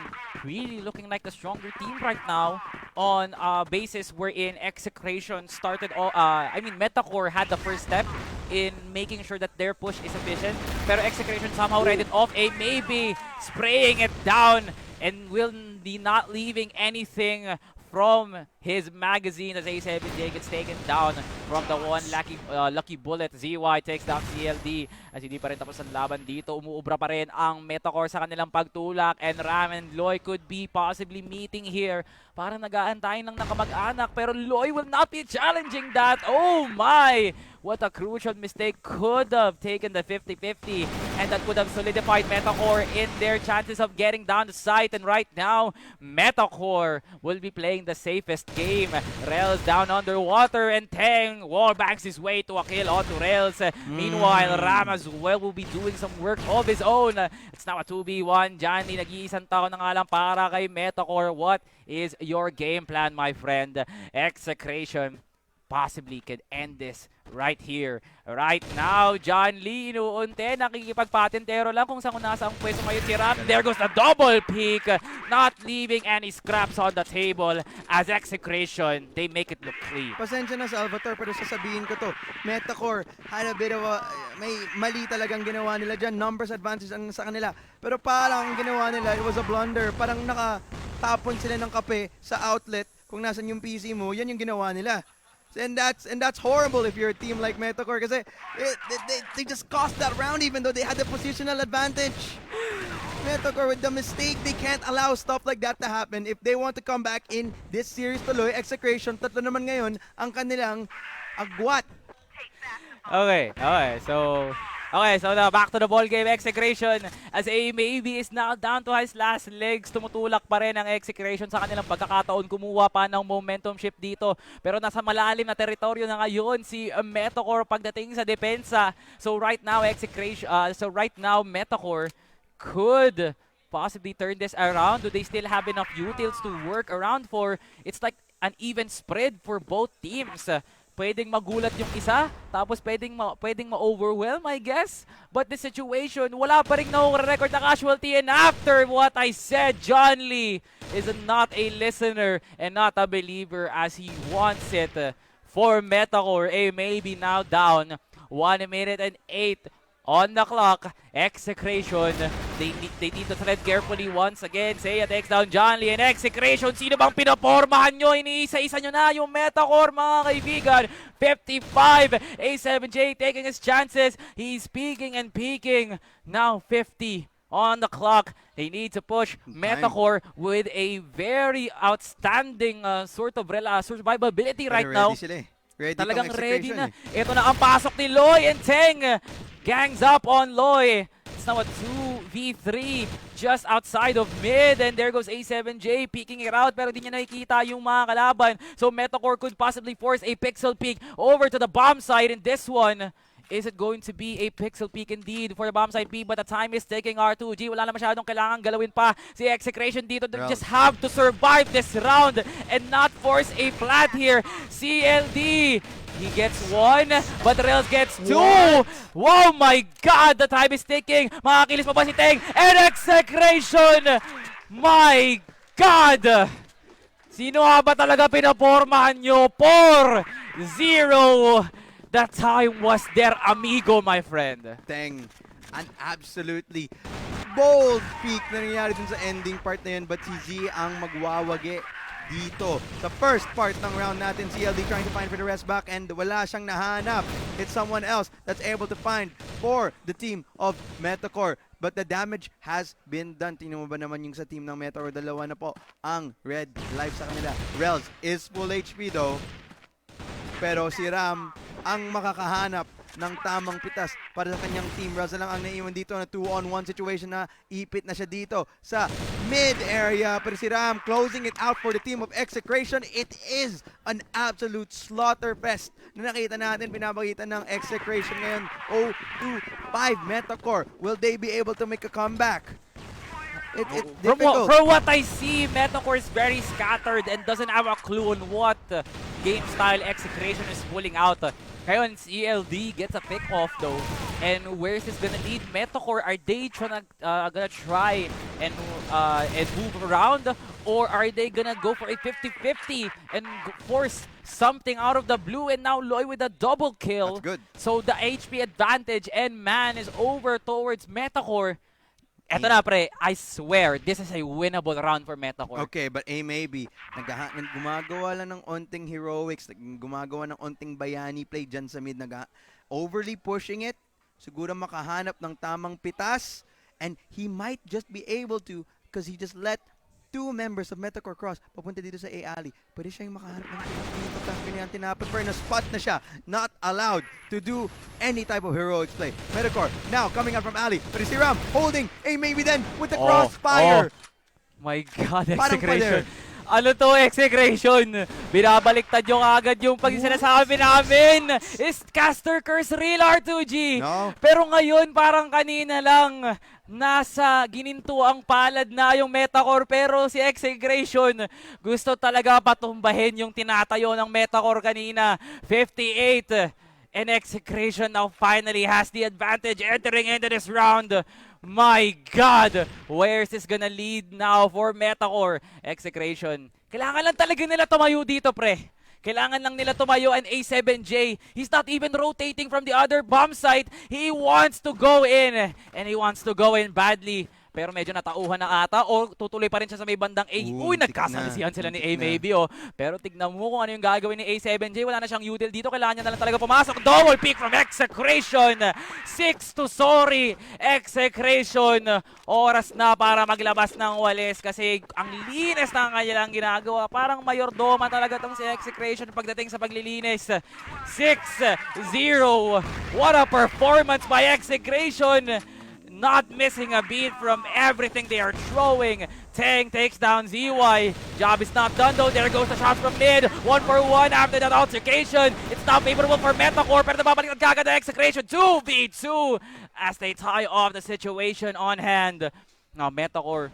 really looking like the stronger team right now on a basis wherein Execration started all, Metacore had the first step in making sure that their push is efficient. Pero Execration somehow read it off. Maybe spraying it down and will be not leaving anything from his magazine as A7J gets taken down from the one lucky bullet. ZY takes down CLD as hindi pa rin tapos ang laban dito. Umuubra pa rin ang Metacore sa kanilang pagtulak, and Ram and Loy could be possibly meeting here. Parang nag-aantayin lang ng kamag-anak, pero Loy will not be challenging that. Oh my! What a crucial mistake. Could have taken the 50-50, and that could have solidified Metacore in their chances of getting down the site. And right now, Metacore will be playing the safest game. Rels down underwater, and Teng wallbangs his way to a kill onto Rels. Meanwhile, Ram as well will be doing some work of his own. It's now a 2v1. Johnny, nag-iisang tao na nga lang para kay Metacore. What is your game plan, my friend? Execration possibly could end this right here, right now. John Lee, inuunti, nakikipagpatentero lang kung saan nasa ang pwesto ngayon si Ram. There goes the double peak, not leaving any scraps on the table as Execration, they make it look clean. Pasensya na, Salvatore, pero sasabihin ko to, Metacore had a bit of a, may mali talagang ginawa nila dyan. Numbers advantage ang sa kanila. Pero parang ginawa nila, it was a blunder. Parang nakatapon sila ng kape sa outlet. Kung nasan yung PC mo, yan yung ginawa nila. And that's horrible if you're a team like Metacore, because they just cost that round even though they had the positional advantage. Metacore with the mistake, they can't allow stuff like that to happen. If they want to come back in this series tuloy, Execration, tatlo naman ngayon ang kanilang agwat. Okay, so Okay, so now back to the ball game. Execration as A maybe is now down to his last legs. Tumutulak pa rin ang Execration sa kanilang pagkakataon. Kumuha pa ng momentum shift dito. Pero nasa malalim na teritoryo na ngayon si Metacore pagdating sa depensa. So right now, Metacore could possibly turn this around. Do they still have enough utils to work around for? It's like an even spread for both teams. Pwedeng magulat yung isa, tapos pwedeng ma-overwhelm, I guess. But the situation, wala pa rin record na casualty. And after what I said, John Lee is not a listener and not a believer as he wants it for Metacore. A maybe now down 1 minute and 8 on the clock. Execration, they need to tread carefully once again. Say at X down John Lee and Execration. Sino bang pinapormahan nyo? Iniisa-isa nyo na yung Metacore, mga kaibigan. 55, A7J taking his chances. He's peeking and peeking. Now 50 on the clock. They need to push Metacore with a very outstanding sort of survivability right now. Talagang ready na. Ito na ang pasok ni Loy and Teng. Gangs up on Loy. It's now a 2v3 just outside of mid. And there goes A7J peeking it out pero di niya nakikita yung mga kalaban. So Metacore could possibly force a pixel peek over to the bomb side. And this one, is it going to be a pixel peek indeed for the bomb side B? But the time is ticking. R2G, wala na masyadong kailangan galawin pa. Si Execration dito, they just have to survive this round and not force a plant here. CLD, he gets 1, but Rails gets 2. Wow, my God, the time is ticking. Makakilis pa ba si Teng? And Execration, my God! Sino nga ba talaga pinapormahan nyo? 4-0. The time was there, amigo, my friend. Teng, an absolutely bold peak na nangyari dun sa ending part na yun, but si Z ang magwawagi dito. The first part ng round natin, CLD trying to find for the rest back and wala siyang nahanap. It's someone else that's able to find for the team of Metacore. But the damage has been done. Tingnan mo ba naman yung sa team ng Metacore? Dalawa na po ang red life sa kanila. Rels is full HP though. Pero si Ram ang makakahanap ng tamang pitas para sa kanyang team. Rels na lang ang naiwan dito na 2-on-1 situation na ipit na siya dito sa mid area. Pero si Ram closing it out for the team of Execration. It is an absolute slaughter fest na nakita natin, pinapagitan ng Execration ngayon. 0-2-5 Metacore. Will they be able to make a comeback? It's difficult. From what I see, Metacore is very scattered and doesn't have a clue on what game style Execration is pulling out. Ngayon, CLD gets a pick off though. And where is this gonna lead Metacore? Are they gonna try and move around? Or are they gonna go for a 50-50 and force something out of the blue? And now Loy with a double kill. That's good. So the HP advantage and man is over towards Metacore. Eto na pre, I swear, this is a winnable round for Metacore. Okay, but maybe gumagawa lang ng onting heroics, gumagawa ng onting bayani play dyan sa mid, overly pushing it, siguro makahanap ng tamang pitas, and he might just be able to, because he just let 2 members of Metacore cross papunta dito sa A-alley. Pwede siya yung makahanap ng pitas dito, tapos ganyan tinapon, pero na-spot na siya, not allowed to do any type of heroics play. Metacore now coming out from alley, but si Ram holding a maybe then with the crossfire. My God, Execration. Ano to, Execration? Binabaliktad yung agad yung pag sinasabi namin. Is Caster Curse real, R2G? No. Pero ngayon, parang kanina lang, nasa gininto ang palad na yung Metacore. Pero si Execration, gusto talaga patumbahin yung tinatayo ng Metacore kanina. 58. And Execration now finally has the advantage entering into this round. My God! Where is this gonna lead now for Metacore? Execration. Kailangan lang talaga nila tumayo dito, pre. Kailangan lang nila tumayo and A7J. He's not even rotating from the other bomb site. He wants to go in. And he wants to go in badly. pero medyo natauhan na ata o tutuloy pa rin siya sa may bandang A. Uy, nagkasalisihan sila ni A maybe oh. Pero tignan mo kung ano yung gagawin ni A7J. Wala na siyang util dito. Kailangan niya na lang talaga pumasok. Double pick from Execration. 6 to sorry. Execration. Oras na para maglabas ng walis kasi ang linis na kanilang ginagawa. Parang mayordoma talaga tong si Execration pagdating sa paglilinis. 6-0. What a performance by Execration. Not missing a beat from everything they are throwing. Tang takes down ZY. Job is not done though. There goes the shots from mid. 1-for-1 after that altercation. It's not favorable for Metacore. Pero nababalik ang kagad na Execration. 2v2 as they tie off the situation on hand. Now Metacore,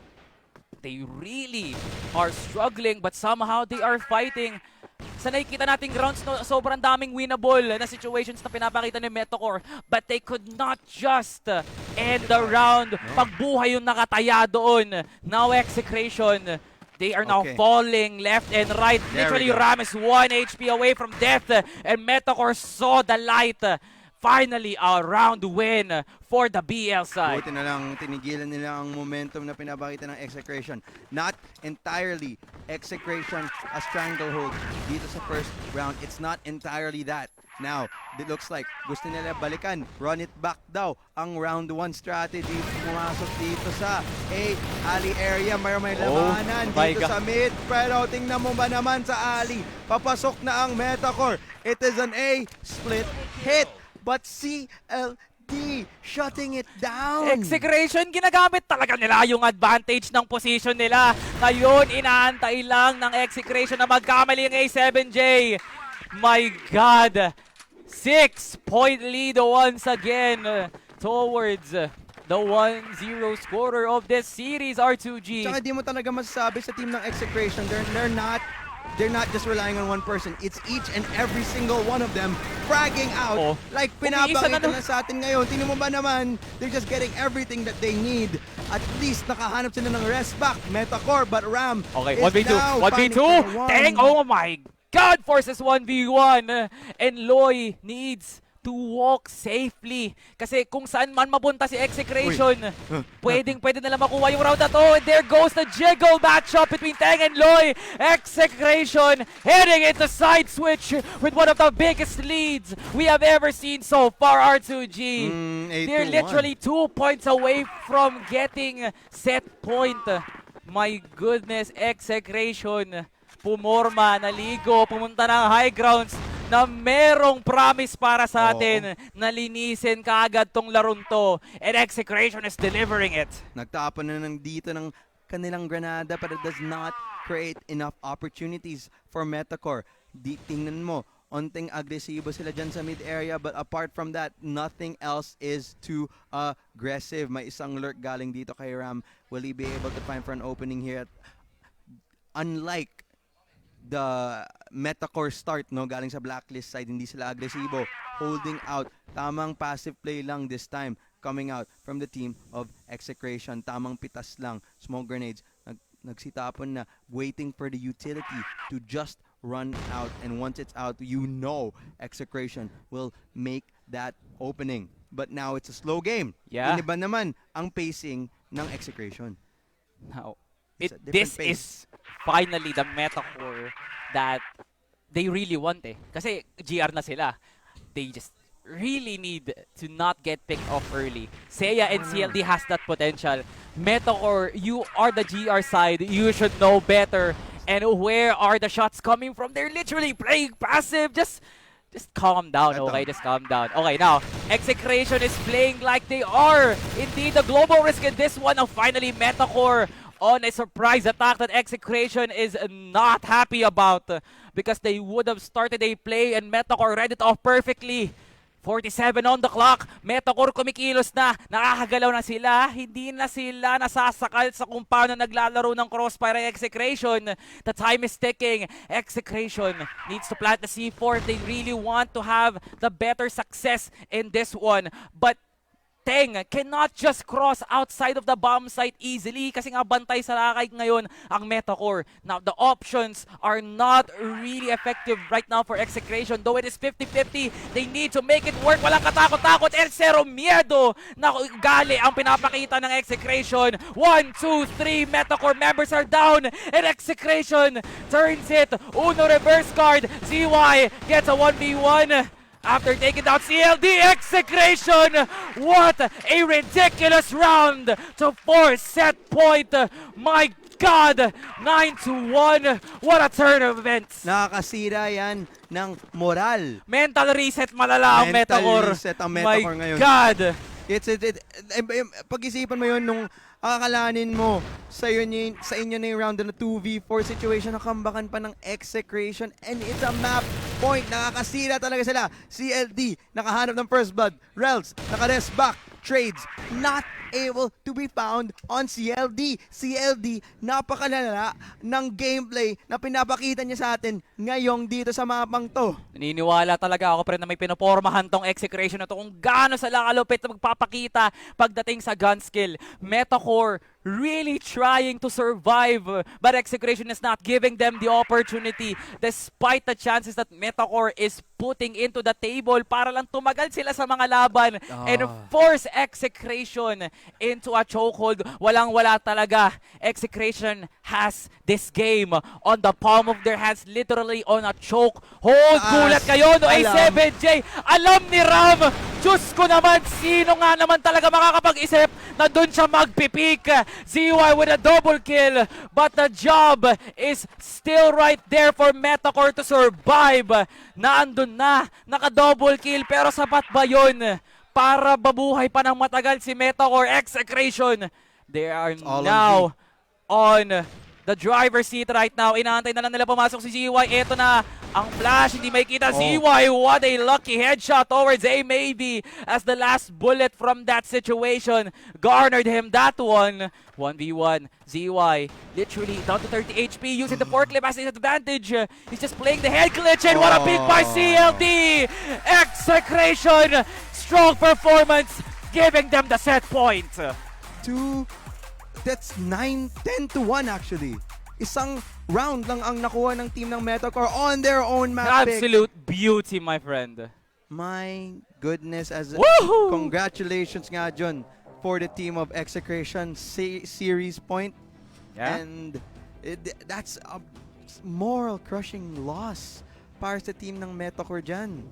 they really are struggling but somehow they are fighting. Sa nakikita nating grounds, no, sobrang daming winnable na situations na pinapakita ni Metacore. But they could not just end the round. Pagbuhay yung nakataya doon. Now Execration, they are now falling left and right. Literally, Ram is 1 HP away from death. And Metacore saw the light. Finally, a round win for the BL side. Buti na lang, tinigilan nila ang momentum na pinapakita ng Execration. Not entirely Execration a stranglehold dito sa first round. It's not entirely that. Now, it looks like gusto nila balikan, run it back daw ang round 1 strategy. Pumasok dito sa alley area. May lamanan dito sa mid. Pero tingnan mo ba naman sa alley? Papasok na ang Metacore. It is an A split hit. But CLD shutting it down. Execration, ginagamit talaga nila yung advantage ng position nila. Ngayon, inaantay lang ng Execration na magkamali yung A7J. My God. 6-point lead once again towards the 1-0 scorer of this series, R2G. Tsaka di mo talaga masasabi sa team ng Execration, they're not just relying on one person. It's each and every single one of them fragging out. Like pinapakita na sa atin ngayon. Tingnan mo ba naman, they're just getting everything that they need. At least nakahanap sila ng rest back. Metacore, but Ram is 1v2. now 1v2. Dang, oh my God, forces 1v1. And Loy needs to walk safely. Kasi kung saan man mapunta si Execration, pwede nila makuha yung round na to. And there goes the jiggle matchup between Tang and Loy. Execration heading into side switch with one of the biggest leads we have ever seen so far, R2G. They're literally 2 points away from getting set point. My goodness, Execration. Pumorma, naligo, pumunta ng high grounds na merong promise para sa atin na linisin kaagad tong larong to. And Execration is delivering it. Nagtapon na dito ng kanilang granada but it does not create enough opportunities for Metacore. Tingnan mo, onting agresibo sila dyan sa mid area but apart from that, nothing else is too aggressive. May isang lurk galing dito kay Ram. Will he be able to find for an opening here? Unlike the Metacore start, no, galing sa blacklist side, hindi sila agresibo, holding out, tamang passive play lang this time, coming out from the team of Execration, tamang pitas lang, smoke grenades, nagsitapon na, waiting for the utility to just run out, and once it's out, you know Execration will make that opening. But now it's a slow game. Iniba naman ang pacing ng Execration. Now, this is finally the Metacore that they really want Kasi GR na sila. They just really need to not get picked off early. Seiya and CLD has that potential. Metacore, you are the GR side. You should know better. And where are the shots coming from? They're literally playing passive. Just calm down, okay? Just calm down. Okay, now, Execration is playing like they are indeed the global risk in this one. Now, finally, Metacore on a surprise attack that Execration is not happy about because they would have started a play and Metacore read it off perfectly. 47 on the clock. Metacore kumikilos na. Nakakagalaw na sila. Hindi na sila nasasakal sa kung paano naglalaro ng Crossfire Execration. The time is ticking. Execration needs to plant the C4. They really want to have the better success in this one. But Teng cannot just cross outside of the bomb site easily kasi nga bantay sa lakay ngayon ang Metacore. Now, the options are not really effective right now for Execration. Though it is 50-50, they need to make it work. Walang katakot-takot. El Zero miedo na gali ang pinapakita ng Execration. 1, 2, 3, Metacore members are down and Execration turns it. Uno reverse card. ZY gets a 1v1. After taking down CLD, Execration! What a ridiculous round to force set point! My God! 9-1! What a turn of events! Nakakasira yan ng moral. Mental reset malala ang Metacore. Mental reset ang Metacore ngayon. My God! Pag-isipan mo yun nung akakalanin mo sa inyo na yung round na 2v4 situation, nakambakan pa ng Execration and it's a map point. Nakakasira talaga sila. CLD, nakahanap ng first blood. Rels, naka-rest back. Trades, not able to be found on CLD. CLD, napakalala ng gameplay na pinapakita niya sa atin ngayong dito sa mapang to. Naniniwala talaga ako pre na may pinopormahan tong Execration na to kung gaano sila kalupit na magpapakita pagdating sa gun skill. Metacore really trying to survive, but Execration is not giving them the opportunity despite the chances that Metacore is putting into the table para lang tumagal sila sa mga laban and force Execration into a chokehold. Walang-wala talaga. Execration has this game on the palm of their hands, literally on a chokehold. Gulat kayo, no? A7J, alam ni Ram. Diyos ko naman, sino nga naman talaga makakapag-isip na dun siya magpipik. ZY with a double kill, but the job is still right there for Metacore to survive. Naandun na, naka-double kill, pero sapat ba yun para babuhay pa ng matagal si Metacore? Execration, they are now on the driver's seat right now. Inaantay na lang nila pumasok si ZY. Ito na ang flash, hindi makikita. ZY, what a lucky headshot towards A maybe as the last bullet from that situation garnered him that one. 1v1, ZY literally down to 30 HP using the forklift as his advantage. He's just playing the head glitch and what a pick by CLD! Execration, strong performance, giving them the set point. That's 10-1 actually. Isang round lang ang nakuha ng team ng Metacore on their own map pick. Absolute beauty, my friend. My goodness, congratulations nga dyan for the team of Execration series point. Yeah. And that's a moral crushing loss para sa team ng Metacore dyan.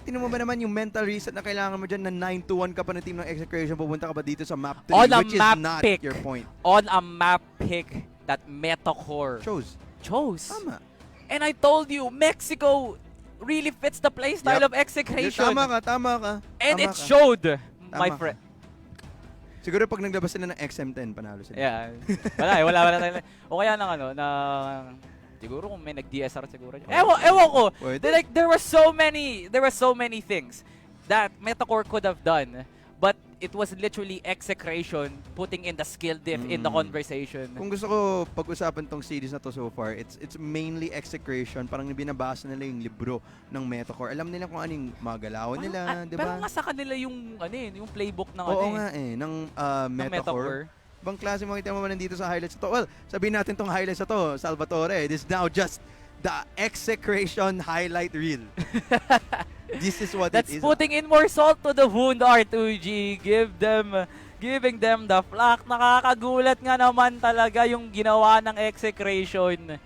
Tinan mo ba naman yung mental reset na kailangan mo dyan na 9-1 ka pa ng team ng Execration, pupunta ka ba dito sa map 3, which is not your point. On a map pick that Metacore chose. Tama. And I told you, Mexico really fits the playstyle of Execration. Tama ka. And it showed, my friend. Siguro pag naglabas sila ng XM10, panalo sila. Yeah. Wala tayo. O kaya ng siguro kung may nag-DSR siguro. Ewan ko. Like, there were so many things that Metacore could have done, but it was literally Execration putting in the skill diff in the conversation. Kung gusto ko pag-usapan tong series na to so far, it's mainly Execration. Parang binabasa nila yung libro ng Metacore. Alam nila kung anong mga galawan nila, di ba? Pero nga sa kanila yung playbook ng ng Metacore. Bang klase makita mo nandito sa highlights ito. Well, sabihin natin tong highlights ito, Salvatore. It is now just the Execration highlight reel. This is what That's it is. That's putting in more salt to the wound, R2G. Giving them the flak. Nakakagulat nga naman talaga yung ginawa ng Execration.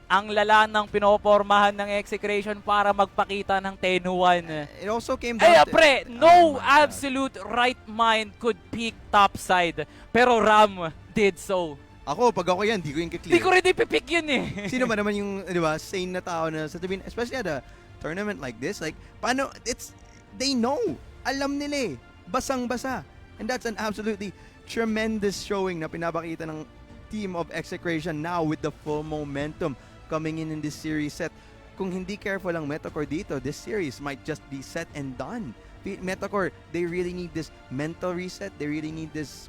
Ang lala ng pinopormahan ng Execration para magpakita ng 10-1. It also came down no absolute right mind could peek topside. Pero Ram did so. Pag ako yan, di ko yung kiklear. Di ko rin ipipik yun eh. Sino ba naman yung, di ba, sane na tao na sasabihin, especially at a tournament like this, like, paano, they know. Alam nila eh. Basang-basa. And that's an absolutely tremendous showing na pinapakita ng team of Execration now with the full momentum coming in this series set. Kung hindi careful ang Metacore dito, this series might just be set and done. Metacore, they really need this mental reset. They really need this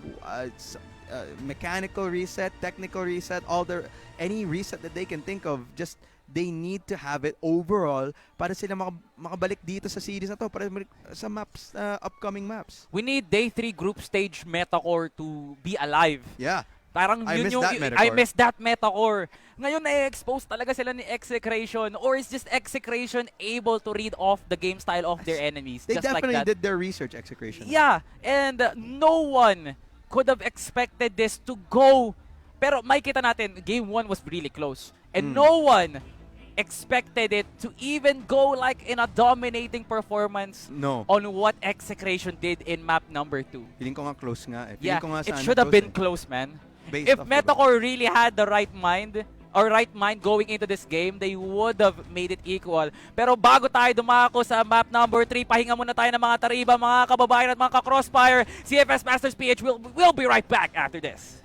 mechanical reset, technical reset, any reset that they can think of. Just they need to have it overall para sila makabalik dito sa series na to, para sa maps, upcoming maps. We need day 3 group stage Metacore to be alive. Yeah. Parang I miss that Metacore. Ngayon na-expose talaga sila ni Execration, or is just Execration able to read off the game style of their enemies? They just definitely like that. did their research, Execration. Yeah, and no one could have expected this to go. Pero may kita natin, game 1 was really close. And no one expected it to even go like in a dominating performance on what Execration did in map number 2. Feeling ko nga close nga eh. Yeah, it should have been close, man. If Metacore really had the right mind going into this game, they would have made it equal. Pero bago tayo dumako sa map number 3, pahinga muna tayo ng mga tariba, mga kababayan at mga ka-crossfire. CFS Masters PH will be right back after this.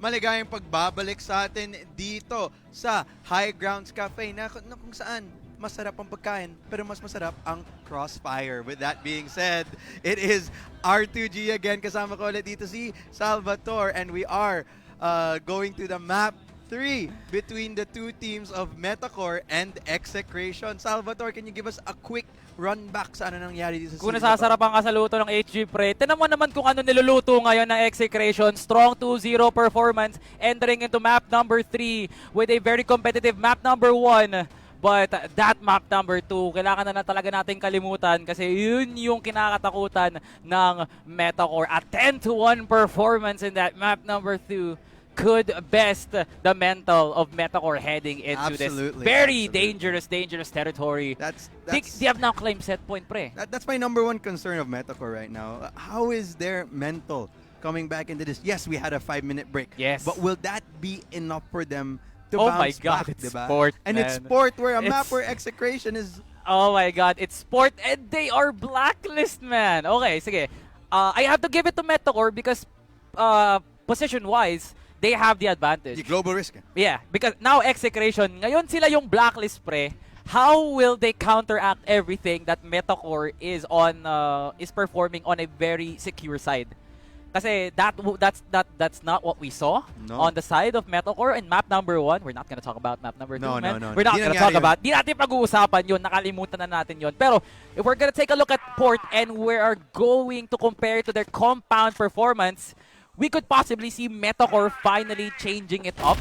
maligayang pagbabalik sa atin dito sa High Grounds Cafe na kung saan masarap ang pagkain pero mas masarap ang Crossfire. With that being said, it is R2G again. Kasama ko ulit dito si Salvatore and we are going to the map 3 between the two teams of Metacore and Execration. Salvatore, can you give us a quick run back sa ano nangyari dito sa Kung nasasarapan ka sa luto ng HG Pre, tinan mo naman kung ano niluluto ngayon ng Execration. Strong 2-0 performance entering into map number 3 with a very competitive map number 1. But that map number 2, kailangan na talaga nating kalimutan kasi yun yung kinakatakutan ng Metacore. A 10-1 performance in that map number 2 could best the mental of Metacore heading into this very dangerous territory. They have now claimed set point, pre. That's my number one concern of Metacore right now. How is their mental coming back into this? Yes, we had a 5-minute break. Yes. But will that be enough for them to oh bounce my God, back? It's diba? sport, and man. it's sport where a map where Execration is... Oh my God, it's sport and they are blacklist, man. Okay, sige. I have to give it to Metacore because position-wise, they have the advantage. The global risk. Yeah, because now Execration, ngayon sila yung blacklist, pre. How will they counteract everything that Metacore is performing on a very secure side? Kasi that's not what we saw on the side of Metacore in map number 1. We're not gonna talk about map number 2, man. We're not gonna talk about. Di natin pag-uusapan yun. Nakalimutan na natin yun. Pero if we're gonna take a look at Port and we are going to compare to their compound performance, we could possibly see Metacore finally changing it up.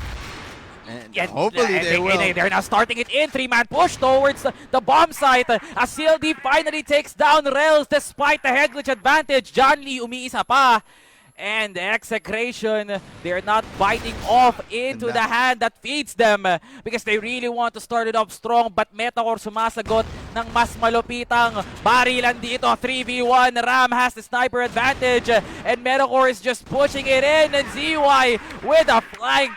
And hopefully they will. They're now starting it in. 3-man push towards the bomb site. As CLD finally takes down Rels despite the head glitch advantage. John Lee umiisa pa. And Execration, they're not biting off into the hand that feeds them because they really want to start it off strong. But Metacore sumasagot ng mas malupitang barilan dito. 3v1, Ram has the sniper advantage and Metacore is just pushing it in. And ZY with a flank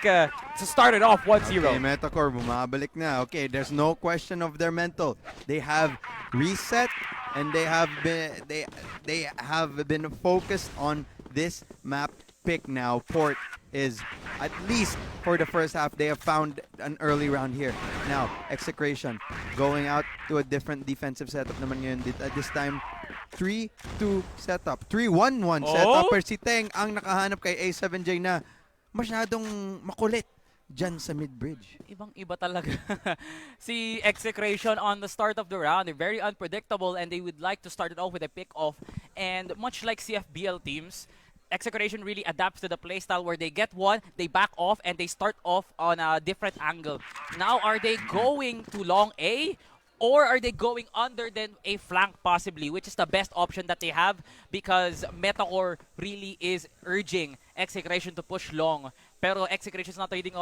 to start it off 1-0. Okay, Metacore bumabalik na. Okay, there's no question of their mental. They have reset and they have been focused on this map pick now. Port is, at least for the first half, they have found an early round here. Now, Execration going out to a different defensive setup naman ngayon. This time, 3-2 setup. 3-1-1 setup. Pero si Teng ang nakahanap kay A7J na masyadong makulit dyan sa mid-bridge. Ibang-iba talaga. Si Execration on the start of the round, they're very unpredictable and they would like to start it off with a pick-off. And much like CFBL teams, Execration really adapts to the playstyle where they get one, they back off, and they start off on a different angle. Now, are they going to long A? Or are they going under then a flank possibly, which is the best option that they have because Metacore really is urging Execration to push long. Pero Execration is not reading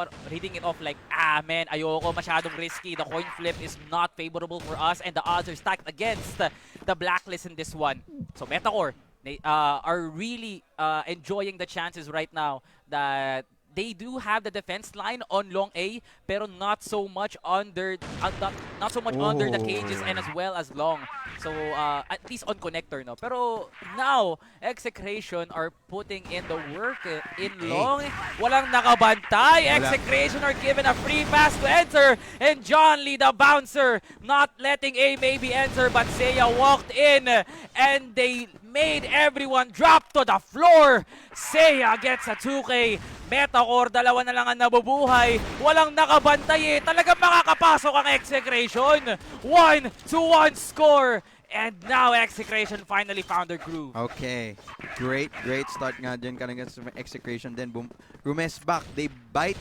it off like, man, ayoko, masyadong risky. The coin flip is not favorable for us and the odds are stacked against the blacklist in this one. So Metacore, they are really enjoying the chances right now that they do have the defense line on long A, pero not so much under under the cages and as well as long. So at least on connector, no. Pero now Execration are putting in the work in long. Walang nakabantay. Execration are given a free pass to enter, and John Lee, the bouncer, not letting A maybe enter, but Seiya walked in and they made everyone drop to the floor. Seiya gets a 2K. Metacore, dalawa na lang ang nabubuhay. Walang nakabantay eh. Talagang makakapasok ang Execration. 1-1 score. And now Execration finally found their groove. Okay. Great start nga dyan kanang sa Execration. Then boom, Rumes back. They bite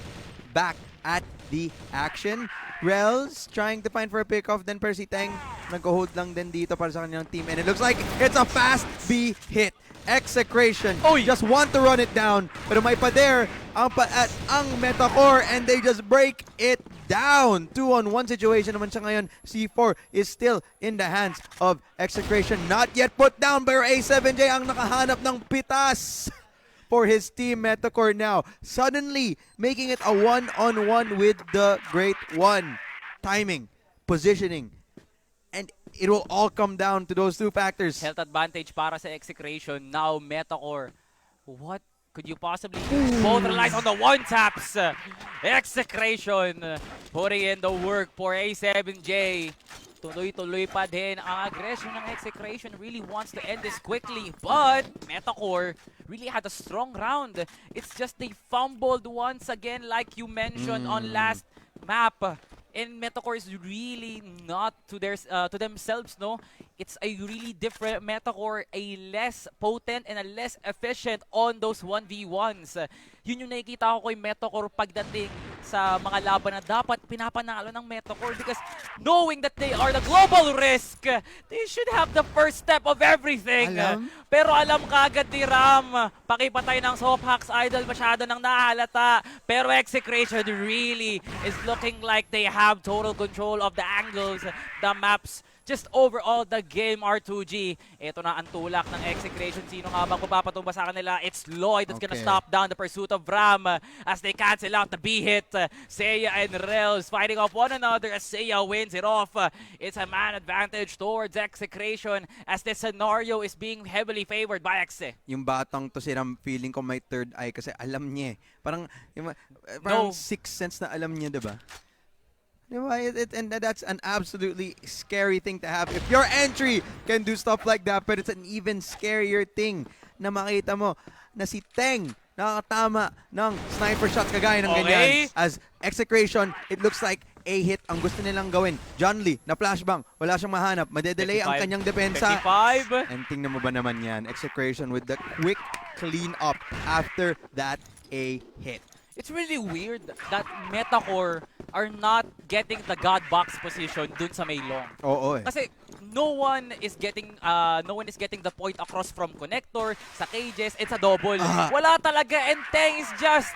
back at the action. Rels trying to find for a pickoff. Then Percy Teng nag-hold lang din dito para sa kanyang team. And it looks like it's a fast B hit. Execration just want to run it down. Pero may pader ang Metacore and they just break it down. 2-on-1 situation naman siya ngayon. C4 is still in the hands of Execration. Not yet put down by A7J ang nakahanap ng pitas for his team. Metacore now suddenly making it a 1-on-1 with the Great One. Timing, positioning, and it will all come down to those two factors. Health advantage para sa Execration. Now Metacore, what could you possibly use both relies on the one taps? Execration putting in the work for A7J. Tuloy-tuloy pa din ang aggression ng Execration. Really wants to end this quickly, but Metacore really had a strong round. It's just they fumbled once again like you mentioned on last map. And Metacore is really not to themselves, no? It's a really different Metacore, a less potent and a less efficient on those 1v1s. Yun yung nakikita ko kay Metacore pagdating sa mga laban na dapat pinapanalo ng Metacore because knowing that they are the global risk, they should have the first step of everything. Pero alam kagad ni Ram, pakipatay ng Sophhax Idol, masyado nang nahalata. Pero Execration really is looking like they have total control of the angles, the maps, just overall the game R2G. Ito na ang tulak ng Execration. Sino nga bang papatumba sa kanila? It's Lloyd that's gonna stop down the pursuit of Ram as they cancel out the B-hit. Seiya and Rels fighting off one another as Seiya wins it off. It's a man advantage towards Execration as this scenario is being heavily favored by Exe. Yung batang to si Ram, feeling ko may third eye kasi alam niya eh. Parang sixth sense na alam niya, diba? And that's an absolutely scary thing to have. If your entry can do stuff like that, but it's an even scarier thing na makita mo na si Teng nakakatama ng sniper shots kagaya ng ganyan. As Execration, it looks like a hit ang gusto nilang gawin. John Lee, na flashbang, wala siyang mahanap. Madedelay ang kanyang depensa. 55. And tingnan mo ba naman yan, Execration with the quick clean up after that a hit. It's really weird that Metacore are not getting the God box position dun sa may long. Oo eh. Kasi no one is getting the point across from connector sa cages. It's a double. Wala talaga, and Teng is just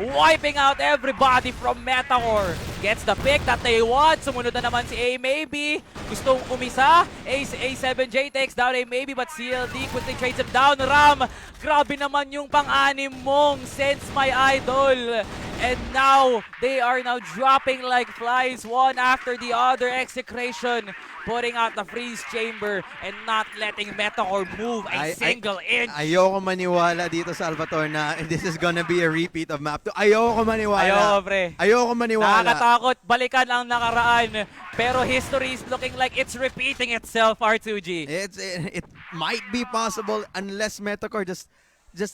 wiping out everybody from Metacore. Gets the pick that they want. Sumunod na naman si A maybe. Gustong umisa. A7J takes down A maybe, but CLD quickly trades him down. Ram, grabe naman yung pang-anim mong Sense My Idol. And now, they are now dropping like flies, one after the other. Execration putting out the freeze chamber and not letting Metacore move a single inch. Ayoko maniwala dito, Salvatore, na this is gonna be a repeat of map 2. Ayoko maniwala. Ayoko, pre. Ayoko maniwala. Nakakatakot. Balikan ang nakaraan. Pero history is looking like it's repeating itself, R2G. It might be possible unless Metacore just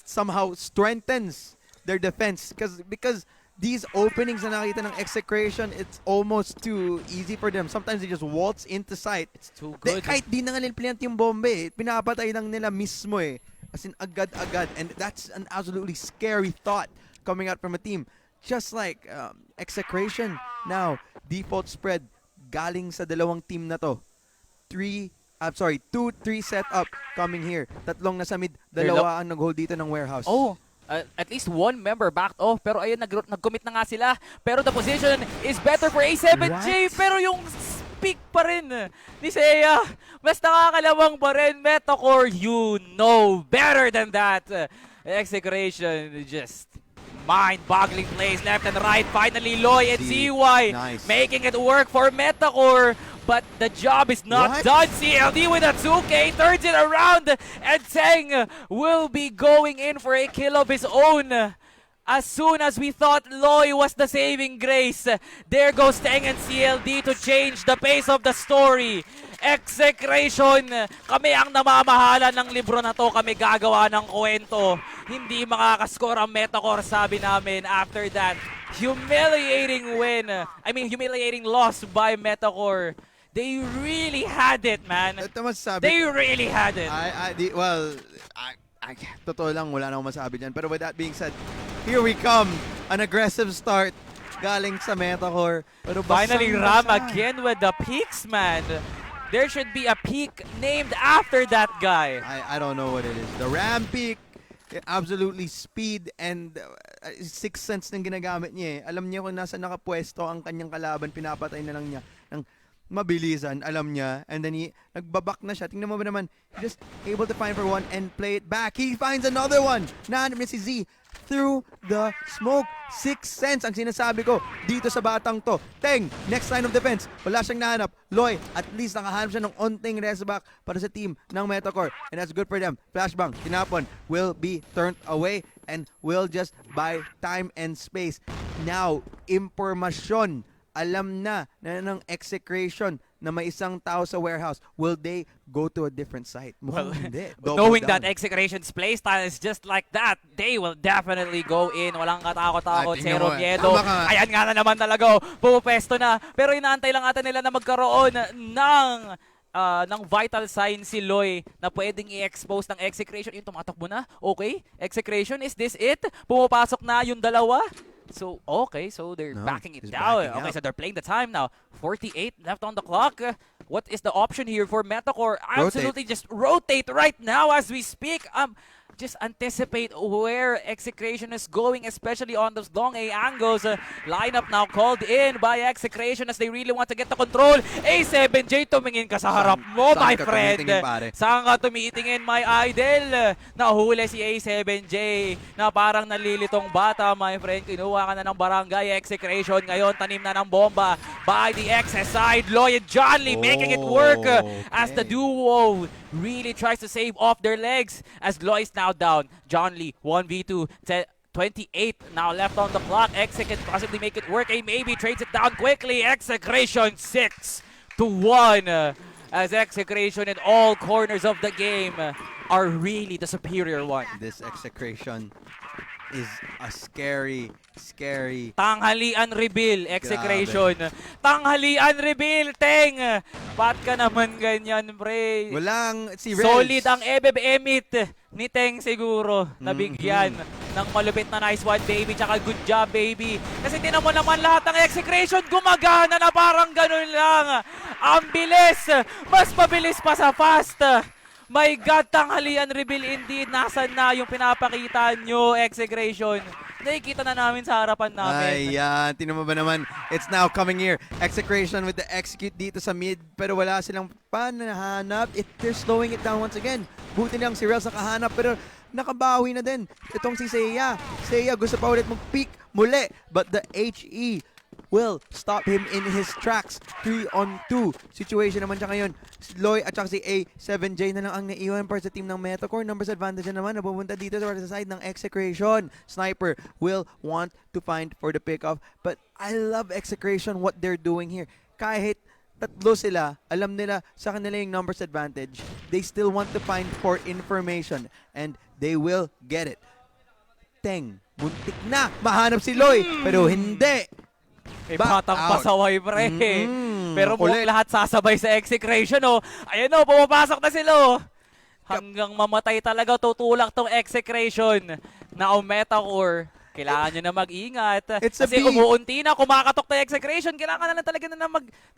somehow strengthens their defense. Because these openings na nakita ng Execration, it's almost too easy for them. Sometimes they just waltz into sight. It's too good. Kahit di na nga nila plant yung bombe, pinapatay lang nila mismo eh. As in, agad-agad. And that's an absolutely scary thought coming out from a team. Just like Execration. Now, default spread galing sa dalawang team na to. 2-3 setup coming here. Tatlong nasa mid, dalawa ang nag-hold dito ng warehouse. At least one member backed off, pero ayun, nag-commit na nga sila. Pero the position is better for A7J, pero yung speak pa rin ni Seiya, mas nakakalawang pa rin. Metacore, you know better than that. Execration, just mind-boggling plays left and right. Finally, Loy and ZY making it work for Metacore. But the job is not done. CLD with a 2K turns it around, and Teng will be going in for a kill of his own. As soon as we thought Loy was the saving grace, there goes Teng and CLD to change the pace of the story. Execration, kami ang namamahala ng libro na to, kami gagawa ng kwento. Hindi makakascore ang Metacore, sabi namin after that humiliating humiliating loss by Metacore. They really had it, man. They really had it. Totoo lang, wala na akong masabi dyan. Pero with that being said, here we come. An aggressive start galing sa Metacore. Pero finally, Ram again with the peaks, man. There should be a peak named after that guy. I don't know what it is. The Ram peak, absolutely speed and sixth sense ng ginagamit niya eh. Alam niya kung nasa nakapwesto ang kanyang kalaban, pinapatay na lang niya ng mabilisan, alam niya, and then nagbabak na siya. Tingnan mo ba naman, he just able to find for one and play it back. He finds another one. Nahanap niya si Z. through the smoke. 6 cents ang sinasabi ko dito sa batang to. Teng, next line of defense. Wala siyang nahanap. Loy, at least nakahanap siya ng onting rest back para sa team ng Metacore. And that's good for them. Flashbang, tinapon, will be turned away and will just buy time and space. Now, impormasyon. Alam na ng Execration na may isang tao sa warehouse. Will they go to a different site? Well, hindi. knowing that Execration's playstyle is just like that, they will definitely go in. Walang katakot-takot, zero miedo. Ayan nga na naman talaga, pupesto na. Pero inaantay lang ata nila na magkaroon ng vital sign si Loy na pwedeng i-expose ng Execration. Yung tumatakbo na. Okay, Execration, is this it? Pumapasok na yung dalawa. So, okay, so they're backing it down. Okay, so they're playing the time now. 48 left on the clock. What is the option here for Metacore? Absolutely just rotate right now as we speak. Just anticipate where Execration is going, especially on those long A angles. Lineup now called in by Execration as they really want to get the control. A7J, tumingin ka sa harap mo, my friend. Saan ka tumitingin, my idol? Nahuli si A7J na parang nalilitong bata, my friend. Kinuha ka na ng barangay. Execration ngayon, tanim na ng bomba by the XS side. Loy and John Lee making it work as the duo really tries to save off their legs as Loy is now down. John Lee, 1v2, 28 now left on the clock. Exe can possibly make it work. Maybe trades it down quickly. Execration 6-1 as Execration in all corners of the game are really the superior one. This Execration is a scary tanghalian reveal, Execration. Tanghalian reveal, Teng. Ba't ka naman ganyan, pre? Walang si Rels. Solid ang emit ni Teng siguro. Nabigyan ng malupit na nice one, baby. Tsaka good job, baby. Kasi tinan mo naman lahat ng Execration gumagana na parang ganun lang. Ang bilis. Mas mabilis pa sa fast. My God, tanghalian reveal indeed. Nasaan na yung pinapakita nyo, Execration? Nakikita na namin sa harapan namin. Ayan, tinan mo ba naman? It's now coming here. Execration with the execute dito sa mid. Pero wala silang panahanap. They're slowing it down once again. Buti lang si Rels nakahanap pero nakabawi na din. Itong si Seiya. Seiya gusto pa ulit mag-peek muli. But the HE will stop him in his tracks. 3-on-2 situation naman siya ngayon. Loy at saka si A7J na lang ang naiwan para sa team ng Metacore. Numbers advantage na naman. Napupunta dito sa side ng Execration. Sniper will want to find for the pickoff. But I love Execration, what they're doing here. Kahit tatlo sila, alam nila sa kanila yung numbers advantage. They still want to find for information. And they will get it. Teng, muntik na mahanap si Loy. Pero hindi. Batang pasaway, pre. Pero mukhang lahat sasabay sa Execration, oh. Ayan, oh, pumapasok na sila, oh. Hanggang mamatay talaga, tutulak tong Execration na Metacore. Kailangan nyo na mag-ingat. Kasi umuunti na, kumakatok na Execration. Kailangan na lang talaga na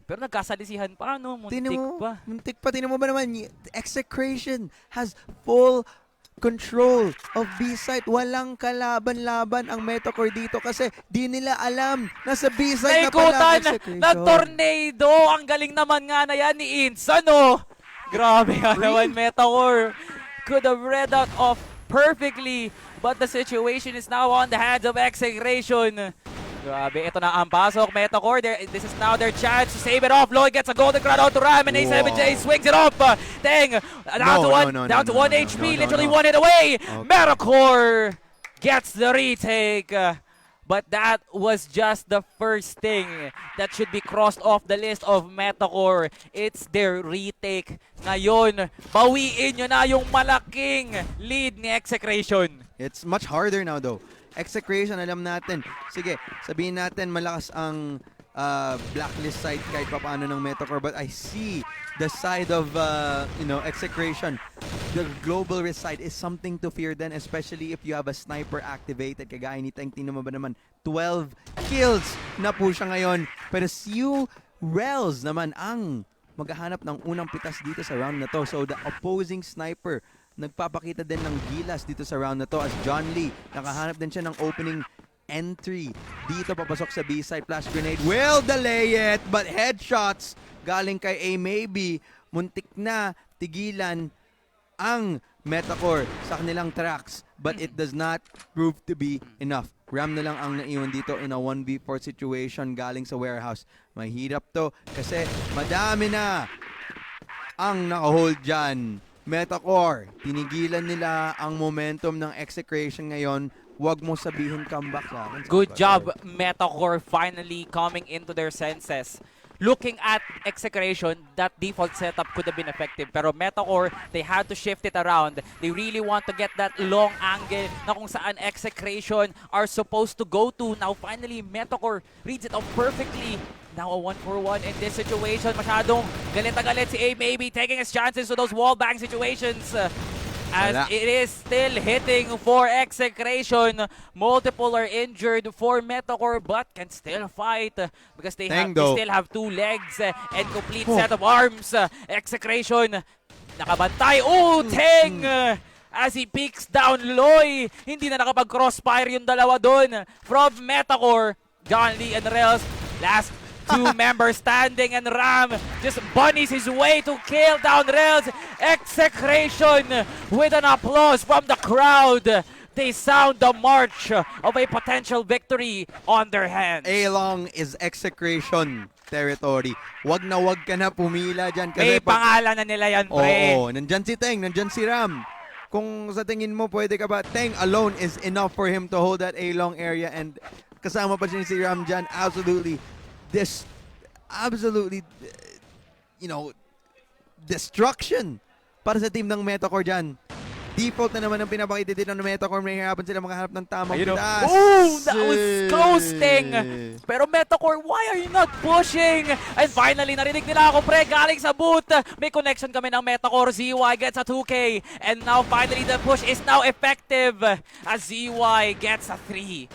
Pero nagkasalisihan pa, no? Muntik pa. Tinan mo ba naman, Execration has full control of B-site. Walang kalaban-laban ang Metacore dito kasi di nila alam na sa B-site na pala Execration. Na tornado. Ang galing naman nga na yan ni Insan, no? Grabe nga naman, Metacore. Could have read out off perfectly, but the situation is now on the hands of Execration. Grabe, ito na ang pasok. Metacore, this is now their chance to save it off. Lloyd gets a golden crown out to Ram, and A7J swings it off. Teng, down to 1 HP, literally 1 hit away. Okay. Metacore gets the retake. But that was just the first thing that should be crossed off the list of Metacore. It's their retake. Ngayon, bawiin nyo na yung malaking lead ni Execration. It's much harder now though. Execration, alam natin. Sige, sabihin natin malakas ang blacklist side kahit pa paano ng Metacore. But I see the side of, Execration. The global risk side is something to fear then, especially if you have a sniper activated. Kagaya ni Teng, tingnan mo ba naman, 12 kills na po siya ngayon. Pero si Rels naman ang maghahanap ng unang pitas dito sa round na to. So the opposing sniper nagpapakita din ng gilas dito sa round na to as John Lee nakahanap din siya ng opening entry dito papasok sa B-side. Flash grenade will delay it, but headshots galing kay A maybe muntik na tigilan ang Metacore sa kanilang tracks, but it does not prove to be enough. Ram na lang ang naiwan dito in a 1v4 situation galing sa warehouse. Mahirap to kasi madami na ang naka-hold dyan. Metacore, tinigilan nila ang momentum ng Execration ngayon. Huwag mo sabihin comeback sa akin. Good job, Metacore, finally coming into their senses. Looking at Execration, that default setup could have been effective. Pero Metacore, they had to shift it around. They really want to get that long angle na kung saan Execration are supposed to go to. Now finally, Metacore reads it off perfectly. Now a 1-for-1 in this situation. Masyadong galit na galit si A maybe taking his chances to those wallbang situations. As it is still hitting for Execration. Multiple are injured for Metacore but can still fight because they still have 2 legs and complete set of arms. Execration nakabantay. Teng! As he peeks down Loy. Hindi na nakapag-crossfire yung dalawa doon. From Metacore, John Lee and Rels. Last 2 members standing and Ram just bunnies his way to kill down Rels. Execration with an applause from the crowd. They sound the march of a potential victory on their hands. A-Long is Execration territory. Wag ka na pumila dyan. May pangalan na nila yan, pre. Oo, nandyan si Teng, nandyan si Ram. Kung sa tingin mo, pwede ka ba? Teng alone is enough for him to hold that A-Long area and kasama pa si Ram dyan. Absolutely, destruction para sa team ng Metacore dyan. Default na naman ang pinapakita dito ng Metacore. Mahihirapan sila makahanap ng tamang pitas. That was coasting! Pero Metacore, why are you not pushing? And finally, narinig nila ako, pre, galing sa boot. May connection kami ng Metacore. ZY gets a 2K. And now, finally, the push is now effective as ZY gets a 3.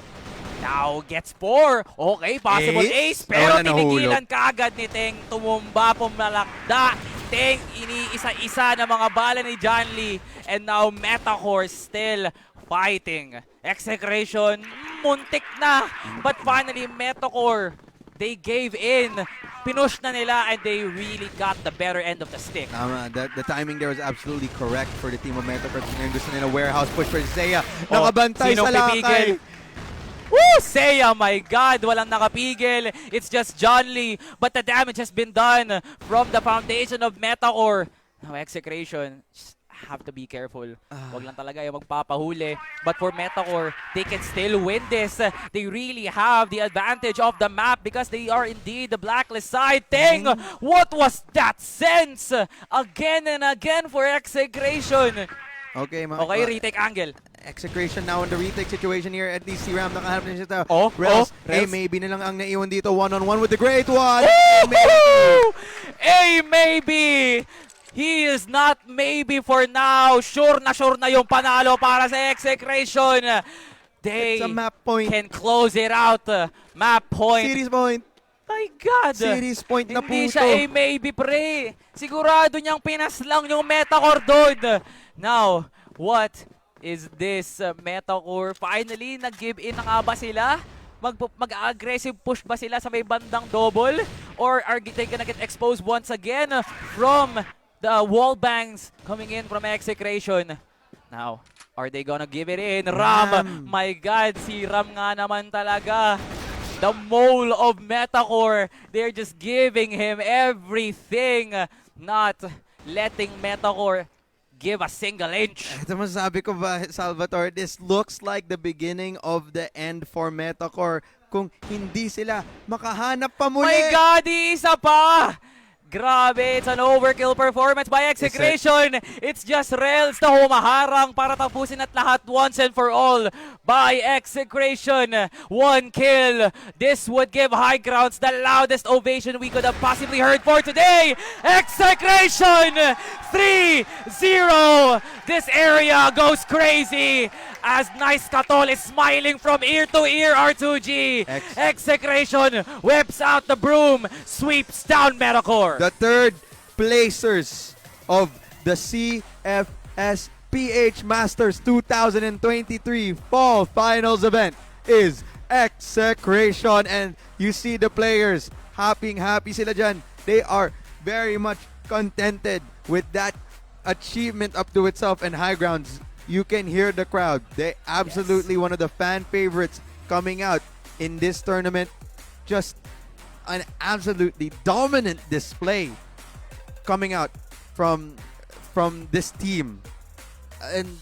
Now gets 4. Okay, possible ace. Pero tinigilan kaagad ni Teng. Tumumba, pumalakda. Teng, iniisa-isa na mga bala ni John Lee. And now Metacore still fighting. Execration, muntik na. But finally, Metacore, they gave in. Pinush na nila and they really got the better end of the stick. The timing there was absolutely correct for the team of Metacore. Gusto nila warehouse push for Zaya. Nakabantay sa lakay. Woo! Seiya, my God, walang nakapigil. It's just John Lee. But the damage has been done from the foundation of Metacore. Now, Execration, just have to be careful. Wag lang talaga yung magpapahuli. But for Metacore, they can still win this. They really have the advantage of the map because they are indeed the blacklist side. Teng, what was that sense? Again and again for Execration. Okay, retake angle. Execration now in the retake situation here. At least si Ram nakahanap na siya. Rels. Maybe na lang ang naiwan dito. One-on-one with the great one. Maybe. He is not maybe for now. Sure na yung panalo para sa Execration. They can close it out. Map point. Series point. My God! Series point na po Hindi siya maybe, pre. Sigurado niyang pinaslang yung Metacore doon. Now, what is this Metacore? Finally, nag-give in na nga ba sila? Mag-aggressive push ba sila sa may bandang double? Or are they gonna get exposed once again from the wall bangs coming in from Execration? Now, are they gonna give it in? Ram! My God, si Ram nga naman talaga. The mole of Metacore, they're just giving him everything, not letting Metacore give a single inch. Ito masasabi ko ba, Salvatore, this looks like the beginning of the end for Metacore kung hindi sila makahanap pa muli. My God, isa pa! Grabe, it's an overkill performance by Execration. It's just Rels na humaharang para tapusin at lahat once and for all by Execration. 1 kill. This would give High Grounds the loudest ovation we could have possibly heard for today. Execration 3-0. This area goes crazy as Nice Katol is smiling from ear to ear, R2G. Execration whips out the broom, sweeps down Metacore. The third placers of the CFS PH Masters 2023 Fall Finals event is Execration. And you see the players, happy sila dyan. They are very much contented with that achievement up to itself, and High Grounds, you can hear the crowd. They absolutely one of the fan favorites coming out in this tournament. Just an absolutely dominant display coming out from this team. And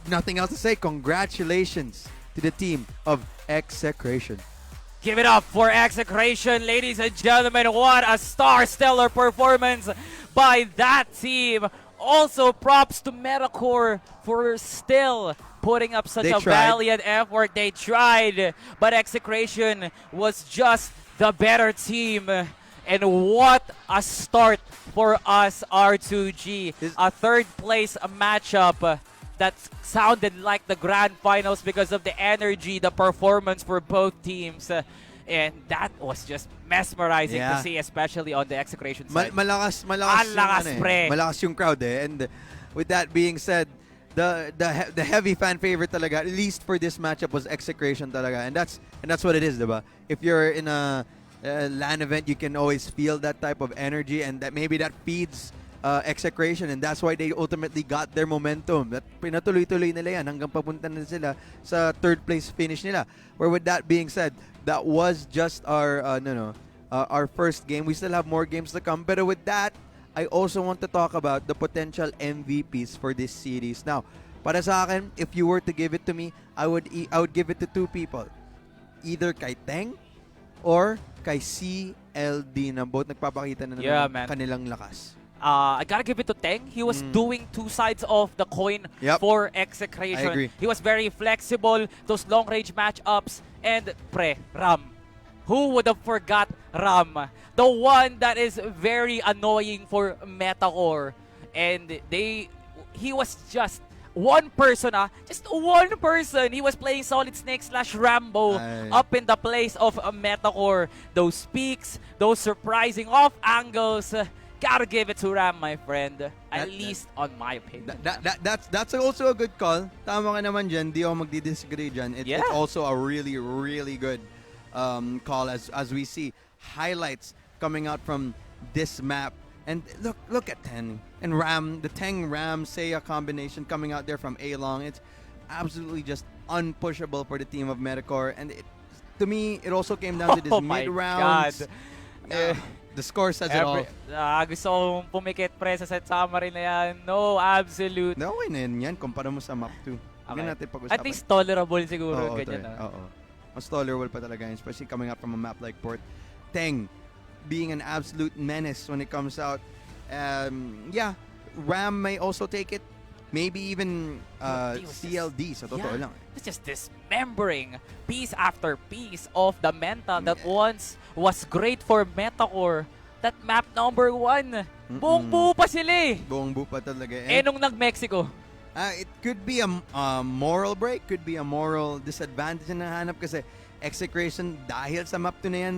nothing else to say. Congratulations to the team of Execration. Give it up for Execration, ladies and gentlemen. What a stellar performance by that team. Also, props to Metacore for still putting up such a valiant effort. They tried, but Execration was just the better team. And what a start for us, R2G. A third place matchup that sounded like the grand finals because of the energy, the performance for both teams. And that was just mesmerizing to see, especially on the Execration side. Malakas yung crowd eh. And with that being said, the heavy fan favorite talaga, at least for this matchup, was Execration talaga. And that's what it is, diba? If you're in a LAN event, you can always feel that type of energy, and that maybe that feeds Execration, and that's why they ultimately got their momentum. That pinatuloy-tuloy nila yan hanggang papunta na sila sa third place finish nila. Where with that being said, that was just our our first game. We still have more games to come. But with that, I also want to talk about the potential MVPs for this series. Now, para sa akin, if you were to give it to me, I would give it to two people. Either kay Teng or kay CLD, na both nagpapakita na ng kanilang lakas. I gotta give it to Teng. He was doing two sides of the coin for Execration. I agree. He was very flexible, those long-range matchups, and Ram. Who would have forgot Ram? The one that is very annoying for Metacore. And he was just one person, just one person. He was playing Solid Snake / Rambo up in the place of Metacore. Those peaks, those surprising off angles. Gotta give it to Ram, my friend. At least on my opinion. That's also a good call. Tama ka naman dyan. Di ako magdi-disagree dyan. It's also a really, really good call as we see highlights coming out from this map. And look at Teng and Ram, the Teng Ram Seiya combination coming out there from A-Long. It's absolutely just unpushable for the team of Metacore. And to me, it also came down to this mid-rounds. The score says it all. Gusto kong pumikit sa set summary na yan. No, absolute. No, okay na yan. Kumpara mo sa map 2. Natin pag-usapan. At least tolerable siguro. Mas tolerable pa talaga yun, especially coming up from a map like Port. Teng being an absolute menace when it comes out. Ram may also take it. Maybe even CLD, sa totoo lang. It's just dismembering piece after piece of the mental that once was great for Metacore. That map number 1. Buong buo pa sila eh. Buong buo pa talaga. Nung nag-Mexico. It could be a moral break, could be a moral disadvantage na nahanap kasi Execration, dahil sa map 2 na yan,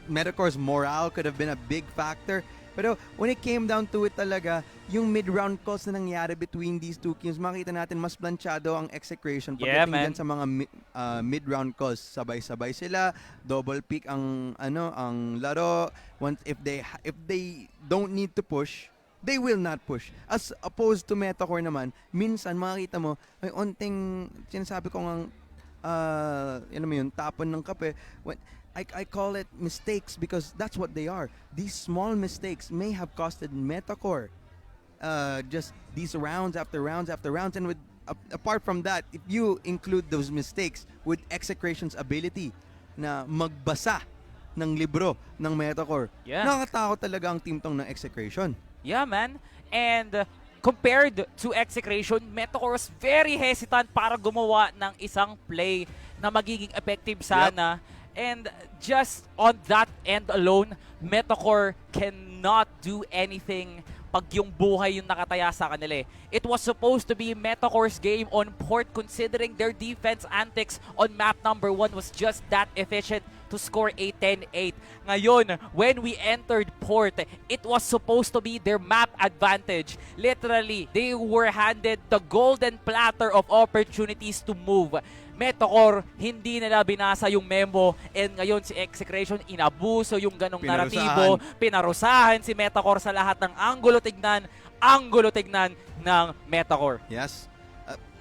Metacore's morale could have been a big factor. Pero when it came down to it talaga, yung mid-round calls na nangyari between these two teams, makita natin mas planchado ang Execration pagdating dyan sa mga mid-round calls. Sabay-sabay sila, double pick ang laro. Once if they don't need to push, they will not push. As opposed to Metacore naman, minsan makita mo may onting sinasabi ko ngang tapon ng kape. I call it mistakes because that's what they are. These small mistakes may have costed Metacore just these rounds after rounds after rounds. And apart from that, if you include those mistakes with Execration's ability na magbasa ng libro ng Metacore, nakakatakot talaga ang team tong ng Execration. Yeah, man. And compared to Execration, Metacore was very hesitant para gumawa ng isang play na magiging effective sana. And just on that end alone, Metacore cannot do anything pag yung buhay yung nakataya sa kanila. It was supposed to be Metacore's game on Port, considering their defense antics on map number 1 was just that efficient to score a 10-8. Ngayon, when we entered Port, it was supposed to be their map advantage. Literally, they were handed the golden platter of opportunities to move. Metacore, hindi nila binasa yung memo, and ngayon si Execration inabuso yung ganong naratibo, pinarusahan si Metacore sa lahat ng anggulo tignan ng Metacore. Yes.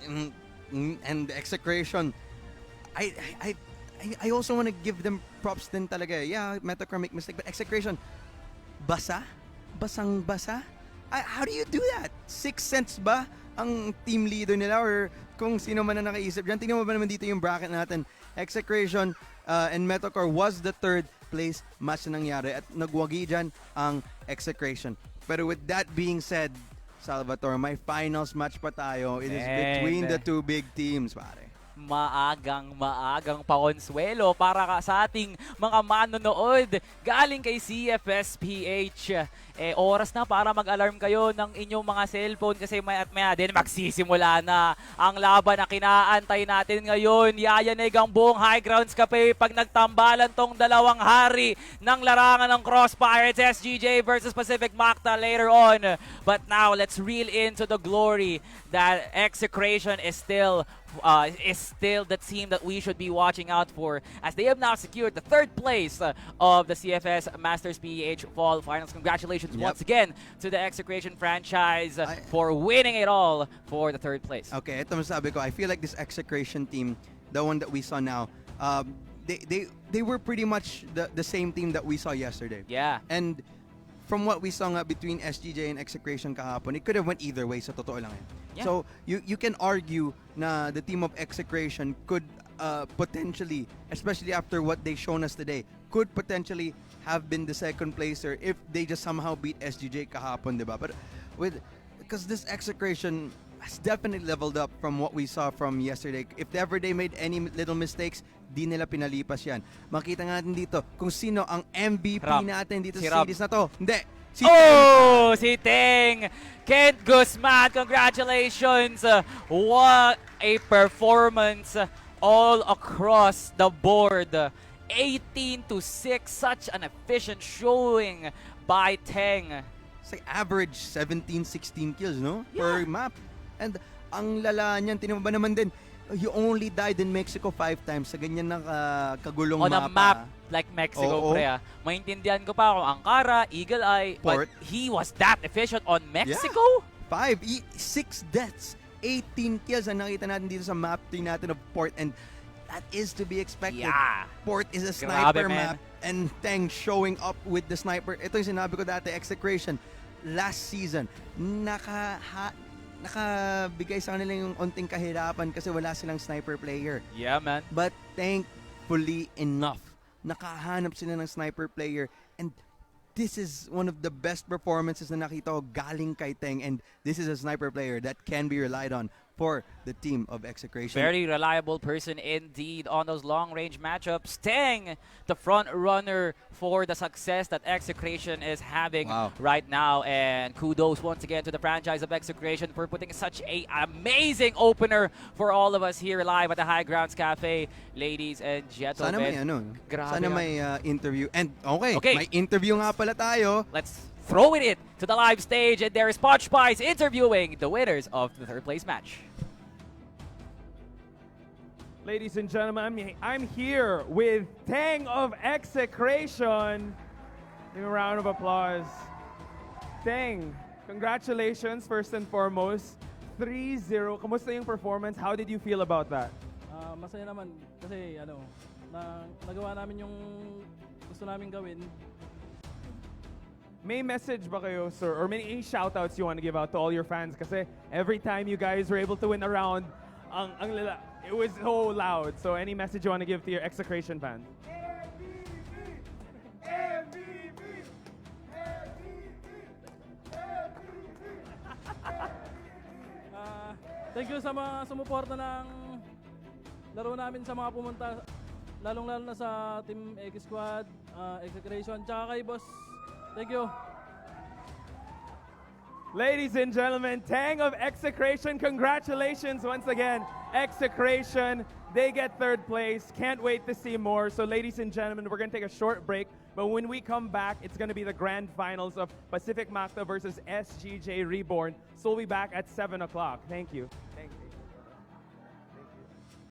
And Execration, I also want to give them props din talaga. Yeah, Metacore make mistake, but Execration, basang-basa? How do you do that? 6 cents ba ang team leader nila or kung sino man na nakaisip dyan? Tingnan mo ba naman dito yung bracket natin? Execration and Metacore was the 3rd place match na nangyari at nagwagi dyan ang Execration. Pero with that being said, Salvatore, may finals match pa tayo. It is between the 2 big teams, pare. Maagang pakonsuelo para sa ating mga manonood galing kay CFSPH. Oras na para mag-alarm kayo ng inyong mga cellphone kasi maya din magsisimula na ang laban na kinaantay natin ngayon. Yayanig ang buong High Grounds Cafe pag nagtambalan tong dalawang hari ng larangan ng Crossfire. It's SGJ versus Pacific Macta later on. But now, let's reel into the glory that Execration is still the team that we should be watching out for as they have now secured the 3rd place of the CFS Masters PH Fall Finals. Congratulations once again to the Execration franchise for winning it all for the 3rd place. Okay, ito masabi ko. I feel like this Execration team, the one that we saw now, they were pretty much the same team that we saw yesterday. Yeah. And from what we saw nga between SGJ and Execration kahapon, it could have went either way, sa totoo lang. Yeah. So, you can argue na the team of Execration could potentially, especially after what they shown us today, could potentially have been the 2nd placer if they just somehow beat SGJ kahapon, diba? But because this Execration has definitely leveled up from what we saw from yesterday. If ever they made any little mistakes, di nila pinalipas yan. Makita nga natin dito kung sino ang MVP natin dito sa series na to. Hindi. Si Teng! Kent Guzman, congratulations! What a performance all across the board. 18-6, such an efficient showing by Teng. It's like average 17-16 kills, no? Yeah. Per map. And ang lala niyan, tinan mo ba naman din, you only died in Mexico 5 times sa ganyan na kagulong mapa. On a map like Mexico, pre. Maintindihan ko pa kung Ankara, Eagle Eye, Port. but he was that efficient on Mexico? Yeah. 6 deaths, 18 kills ang nakita natin dito sa map 3 natin of Port, and that is to be expected. Yeah. Port is a sniper Grabe, map, and Teng showing up with the sniper. Ito yung sinabi ko dati, Execration, last season, nakabigay sa kanila yung onting kahirapan kasi wala silang sniper player. Yeah, man. But thankfully enough, nakahanap sila ng sniper player, and this is one of the best performances na nakita ko galing kay Teng, and this is a sniper player that can be relied on for the team of Execration. Very reliable person indeed on those long-range matchups. Teng, the front runner for the success that Execration is having right now. And kudos once again to the franchise of Execration for putting such an amazing opener for all of us here live at the High Grounds Cafe, ladies and gentlemen. Sana may interview. And okay, may interview nga pala tayo. Let's throw it to the live stage, and there is Potch Pies interviewing the winners of the 3rd place match. Ladies and gentlemen, I'm here with Teng of Execration. Give a round of applause. Teng, congratulations first and foremost. 3-0. Kamusta yung performance? How did you feel about that? Masaya naman kasi nagawa namin yung gusto namin gawin. May message ba kayo, sir? Or may shoutouts you want to give out to all your fans? Kasi every time you guys were able to win a round, it was so loud. So any message you want to give to your Execration fans? Thank you sa mga sumuporta ng laro namin, sa mga pumunta, lalong-lalo na sa Team X Squad, Execration, tsaka kay Boss. Thank you. Ladies and gentlemen, Teng of Execration, congratulations once again. Execration, they get 3rd place. Can't wait to see more. So ladies and gentlemen, we're going to take a short break. But when we come back, it's going to be the grand finals of Pacific Macta versus SGJ Reborn. So we'll be back at 7 o'clock. Thank you.